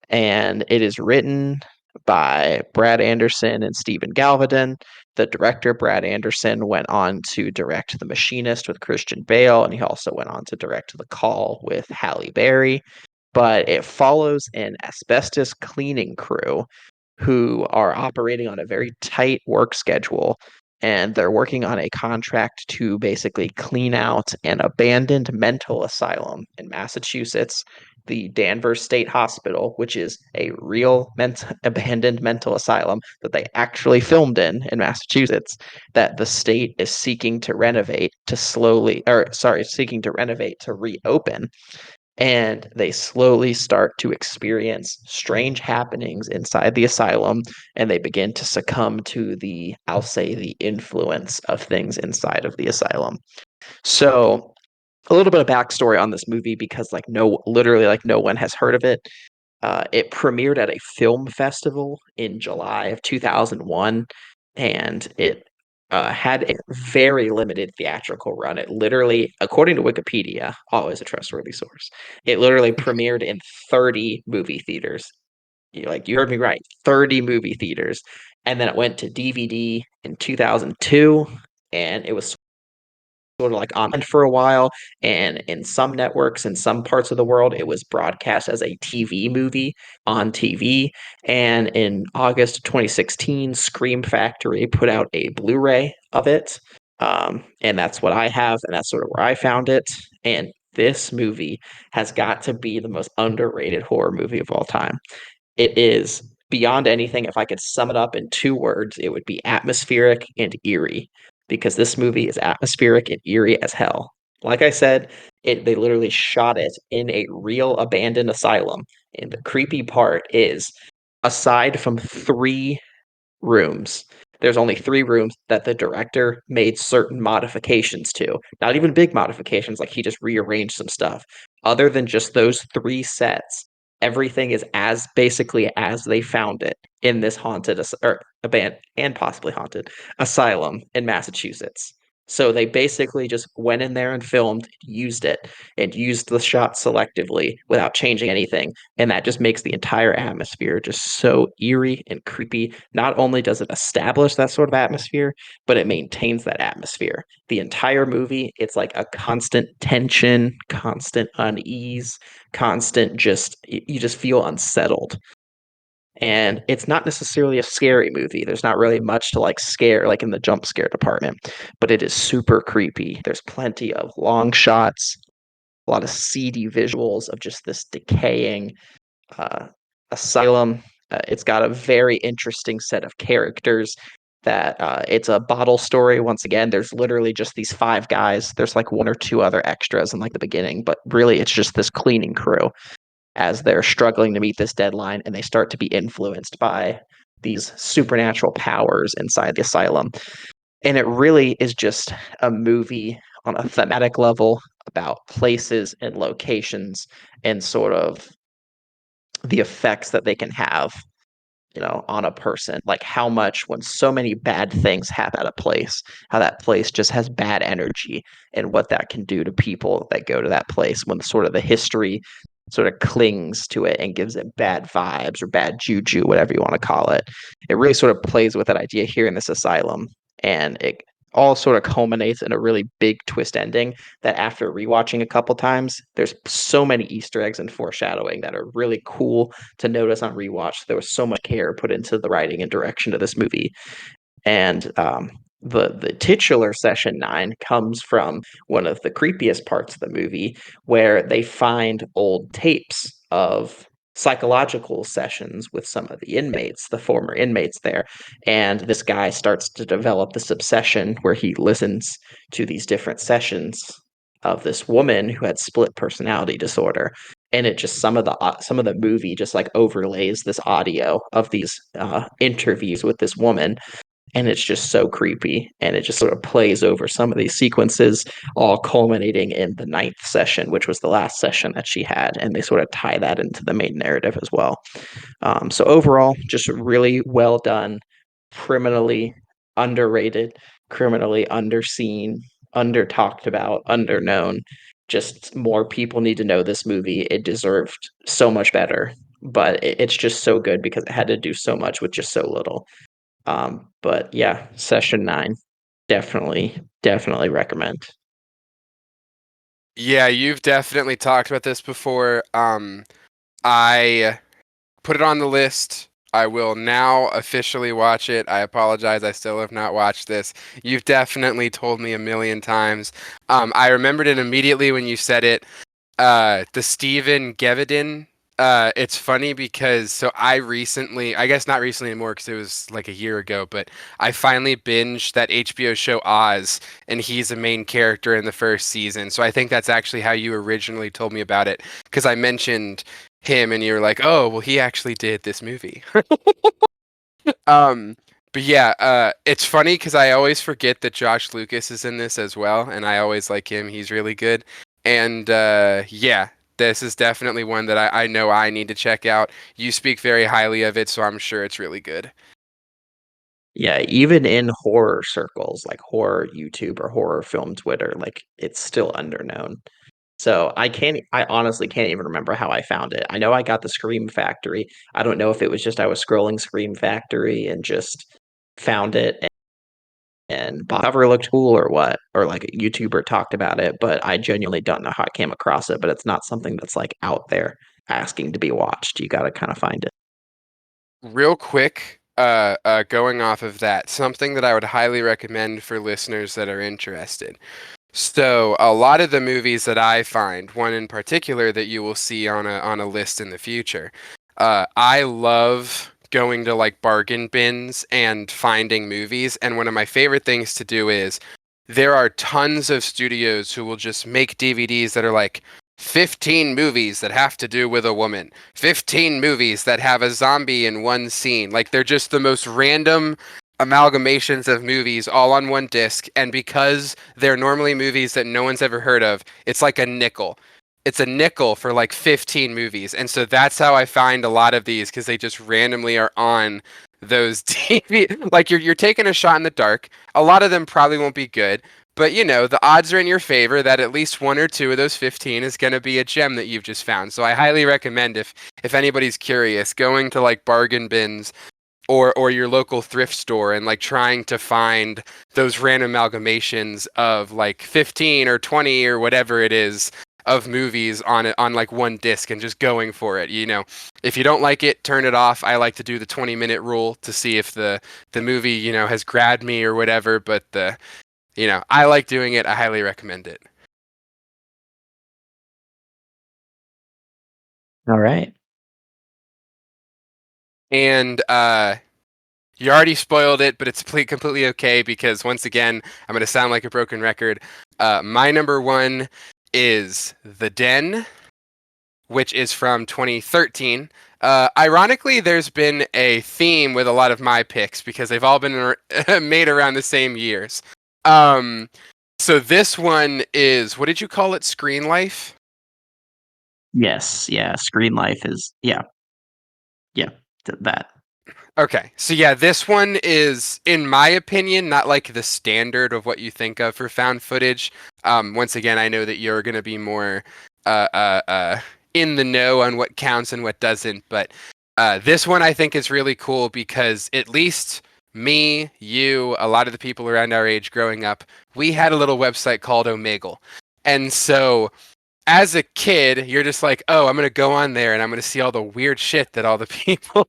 and it is written by Brad Anderson and Stephen Galvadon. The director, Brad Anderson, went on to direct The Machinist with Christian Bale, and he also went on to direct The Call with Halle Berry. But it follows an asbestos cleaning crew who are operating on a very tight work schedule, and they're working on a contract to basically clean out an abandoned mental asylum in Massachusetts, the Danvers State Hospital, which is a real abandoned mental asylum that they actually filmed in Massachusetts, that the state is seeking to renovate seeking to renovate to reopen, and they slowly start to experience strange happenings inside the asylum, and they begin to succumb to the, I'll say, the influence of things inside of the asylum. So a little bit of backstory on this movie, because literally like no one has heard of it. It premiered at a film festival in July of 2001, and it had a very limited theatrical run. It literally, according to Wikipedia, always a trustworthy source, it literally premiered in 30 movie theaters. You heard me right, 30 movie theaters. And then it went to DVD in 2002, and it was sort of like on for a while. And in some networks, in some parts of the world, it was broadcast as a TV movie on TV. And in August of 2016, Scream Factory put out a Blu-ray of it. And that's what I have, and that's sort of where I found it. And this movie has got to be the most underrated horror movie of all time. It is beyond anything. If I could sum it up in two words, it would be atmospheric and eerie, because this movie is atmospheric and eerie as hell. Like I said, they literally shot it in a real abandoned asylum. And the creepy part is, aside from three rooms. There's only three rooms that the director made certain modifications to. Not even big modifications, like he just rearranged some stuff. Other than just those three sets, everything is as basically as they found it in this or abandoned and possibly haunted asylum in Massachusetts. So they basically just went in there and filmed, used it, and used the shot selectively without changing anything. And that just makes the entire atmosphere just so eerie and creepy. Not only does it establish that sort of atmosphere, but it maintains that atmosphere. The entire movie, it's like a constant tension, constant unease, constant just, you just feel unsettled. And it's not necessarily a scary movie. There's not really much to like scare, like in the jump scare department, but it is super creepy. There's plenty of long shots, a lot of seedy visuals of just this decaying uh, asylum. It's got a very interesting set of characters. That it's a bottle story. Once again, there's literally just these five guys. There's like one or two other extras in like the beginning, but really it's just this cleaning crew as they're struggling to meet this deadline, and they start to be influenced by these supernatural powers inside the asylum. And it really is just a movie on a thematic level about places and locations and sort of the effects that they can have, on a person. Like how much when so many bad things happen at a place, how that place just has bad energy and what that can do to people that go to that place when sort of the history sort of clings to it and gives it bad vibes or bad juju, whatever you want to call it. It really sort of plays with that idea here in this asylum. And it all sort of culminates in a really big twist ending that after rewatching a couple times, there's so many Easter eggs and foreshadowing that are really cool to notice on rewatch. There was so much care put into the writing and direction of this movie. And the titular session 9 comes from one of the creepiest parts of the movie where they find old tapes of psychological sessions with some of the inmates, the former inmates there. And this guy starts to develop this obsession where he listens to these different sessions of this woman who had split personality disorder. And it just some of the movie just like overlays this audio of these interviews with this woman, and it's just so creepy, and it just sort of plays over some of these sequences, all culminating in the ninth session, which was the last session that she had, and they sort of tie that into the main narrative as well. So overall, just really well done, criminally underrated, criminally underseen, under talked about, underknown. Just more people need to know this movie. It deserved so much better, but it's just so good because it had to do so much with just so little. But yeah, session 9, definitely recommend. Yeah, you've definitely talked about this before. I put it on the list. I will now officially watch it. I apologize, I still have not watched this. You've definitely told me a million times. I remembered it immediately when you said it. The Stephen Gevedin. It's funny because so I recently, I guess not recently anymore because it was like a year ago, but I finally binged that HBO show Oz, and he's a main character in the first season. So I think that's actually how you originally told me about it because I mentioned him, and you were like, "Oh, well, he actually did this movie." Um, but yeah, it's funny because I always forget that Josh Lucas is in this as well, and I always like him. He's really good. And yeah, this is definitely one that I know I need to check out. You speak very highly of it, so I'm sure it's really good. Yeah, even in horror circles, like horror YouTube or horror film Twitter, like it's still underknown. So I honestly can't even remember how I found it. I know I got the Scream Factory. I don't know if it was just I was scrolling Scream Factory and just found it and cover looked cool or what, or like a YouTuber talked about it, but I genuinely don't know how I came across it, but it's not something that's like out there asking to be watched. You got to kind of find it. Real quick, going off of that, something that I would highly recommend for listeners that are interested. So a lot of the movies that I find, one in particular that you will see on a list in the future, I love going to like bargain bins and finding movies. And one of my favorite things to do is there are tons of studios who will just make DVDs that are like 15 movies that have to do with a woman, 15 movies that have a zombie in one scene. Like they're just the most random amalgamations of movies all on one disc, and because they're normally movies that no one's ever heard of, it's like a nickel. It's a nickel for like 15 movies. And so that's how I find a lot of these because they just randomly are on those TV. Like you're taking a shot in the dark. A lot of them probably won't be good, but you know, the odds are in your favor that at least one or two of those 15 is going to be a gem that you've just found. So I highly recommend if anybody's curious, going to like bargain bins or your local thrift store and like trying to find those random amalgamations of like 15 or 20 or whatever it is of movies on it on like one disc and just going for it. If you don't like it, turn it off. I like to do the 20-minute rule to see if the movie, has grabbed me or whatever, but I like doing it. I highly recommend it. All right. And you already spoiled it, but it's completely okay because once again, I'm going to sound like a broken record. My number one is The Den, which is from 2013. Ironically, there's been a theme with a lot of my picks because they've all been made around the same years. Um, so this one is, what did you call it? Screen Life? Yes, yeah. Screen Life is yeah, that. Okay, so yeah, this one is, in my opinion, not like the standard of what you think of for found footage. Once again, I know that you're going to be more uh, uh, uh, in the know on what counts and what doesn't, but this one I think is really cool because at least me, you, a lot of the people around our age growing up, we had a little website called Omegle. And so as a kid, you're just like, oh, I'm going to go on there and I'm going to see all the weird shit that all the people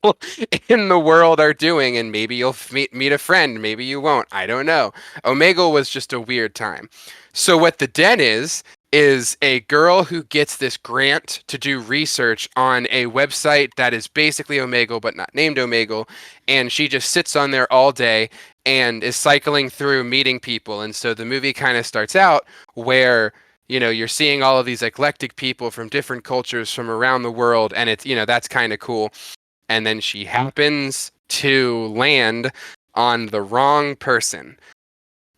in the world are doing. And maybe you'll meet a friend. Maybe you won't. I don't know. Omegle was just a weird time. So, what the Den is a girl who gets this grant to do research on a website that is basically Omegle, but not named Omegle. And she just sits on there all day and is cycling through meeting people. And so the movie kind of starts out where you're seeing all of these eclectic people from different cultures from around the world, and it's, that's kind of cool. And then she happens to land on the wrong person.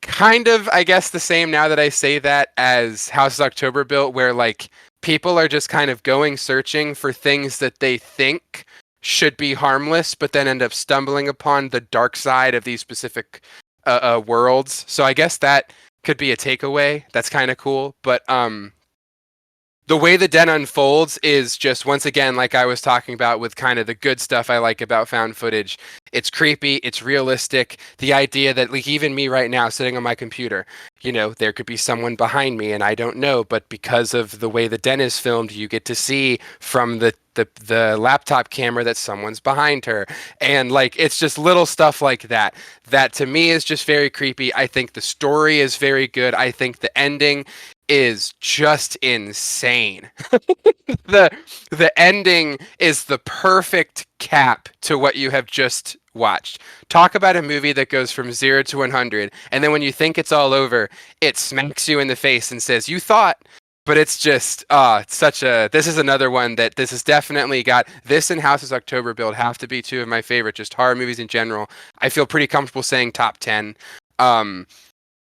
Kind of, I guess, the same now that I say that as House of October built, where like people are just kind of going searching for things that they think should be harmless, but then end up stumbling upon the dark side of these specific worlds. So I guess that could be a takeaway. That's kind of cool. But the way the Den unfolds is just, once again, like I was talking about with kind of the good stuff I like about found footage. It's creepy, it's realistic. The idea that, like, even me right now sitting on my computer, there could be someone behind me and I don't know, but because of the way the Den is filmed, you get to see from the laptop camera that someone's behind her. And like it's just little stuff like that to me is just very creepy. I think the story is very good. I think the ending is just insane. the the ending is the perfect cap to what you have just watched. Talk about a movie that goes from 0 to 100, and then when you think it's all over, it smacks you in the face and says, "You thought." But it's just, it's such a. This is another one that this has definitely got. This and House's October Build have to be two of my favorite, just horror movies in general. I feel pretty comfortable saying top 10. Um,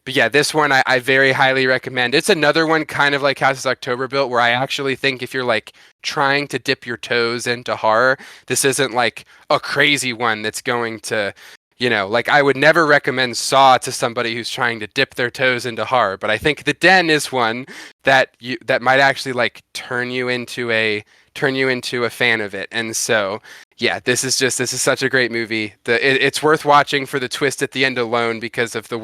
but yeah, this one I very highly recommend. It's another one kind of like House's October Built, where I actually think if you're like trying to dip your toes into horror, this isn't like a crazy one that's going to, like I would never recommend Saw to somebody who's trying to dip their toes into horror. But I think The Den is one that might actually like turn you into a fan of it. And so yeah, this is such a great movie. It's worth watching for the twist at the end alone because of the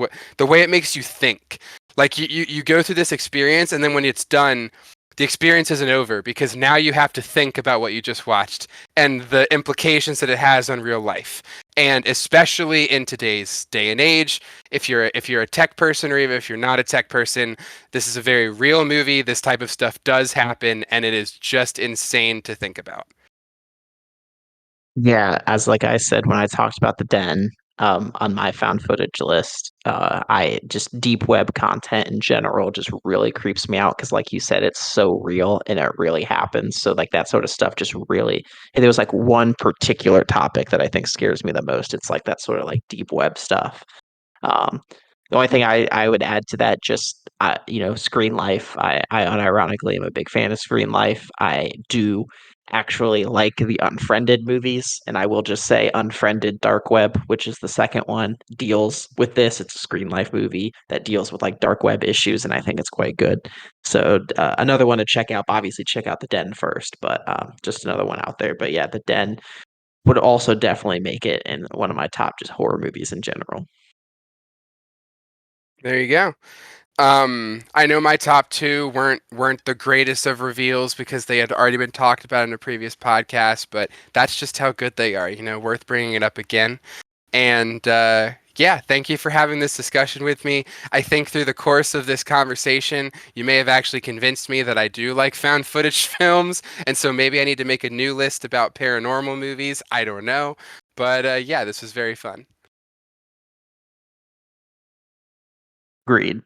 way it makes you think. Like you go through this experience and then when it's done, the experience isn't over because now you have to think about what you just watched and the implications that it has on real life. And especially in today's day and age, if you're a tech person or even if you're not a tech person, this is a very real movie. This type of stuff does happen and it is just insane to think about. Yeah, as like I said when I talked about the Den, on my found footage list, I just deep web content in general just really creeps me out because, like you said, it's so real and it really happens. So like that sort of stuff just really. And there was like one particular topic that I think scares me the most. It's like that sort of like deep web stuff. Um, the only thing I would add to that, just Screen Life. I unironically am a big fan of Screen Life. I do actually like the Unfriended movies, and I will just say Unfriended Dark Web, which is the second one, deals with this. It's a Screen Life movie that deals with like dark web issues, and I think it's quite good. So another one to check out. Obviously, check out The Den first, but just another one out there. But yeah, The Den would also definitely make it in one of my top just horror movies in general. There you go. I know my top two weren't the greatest of reveals because they had already been talked about in a previous podcast, but that's just how good they are, worth bringing it up again. And yeah, thank you for having this discussion with me. I think through the course of this conversation, you may have actually convinced me that I do like found footage films, and so maybe I need to make a new list about paranormal movies. I don't know. But yeah, this was very fun. Agreed.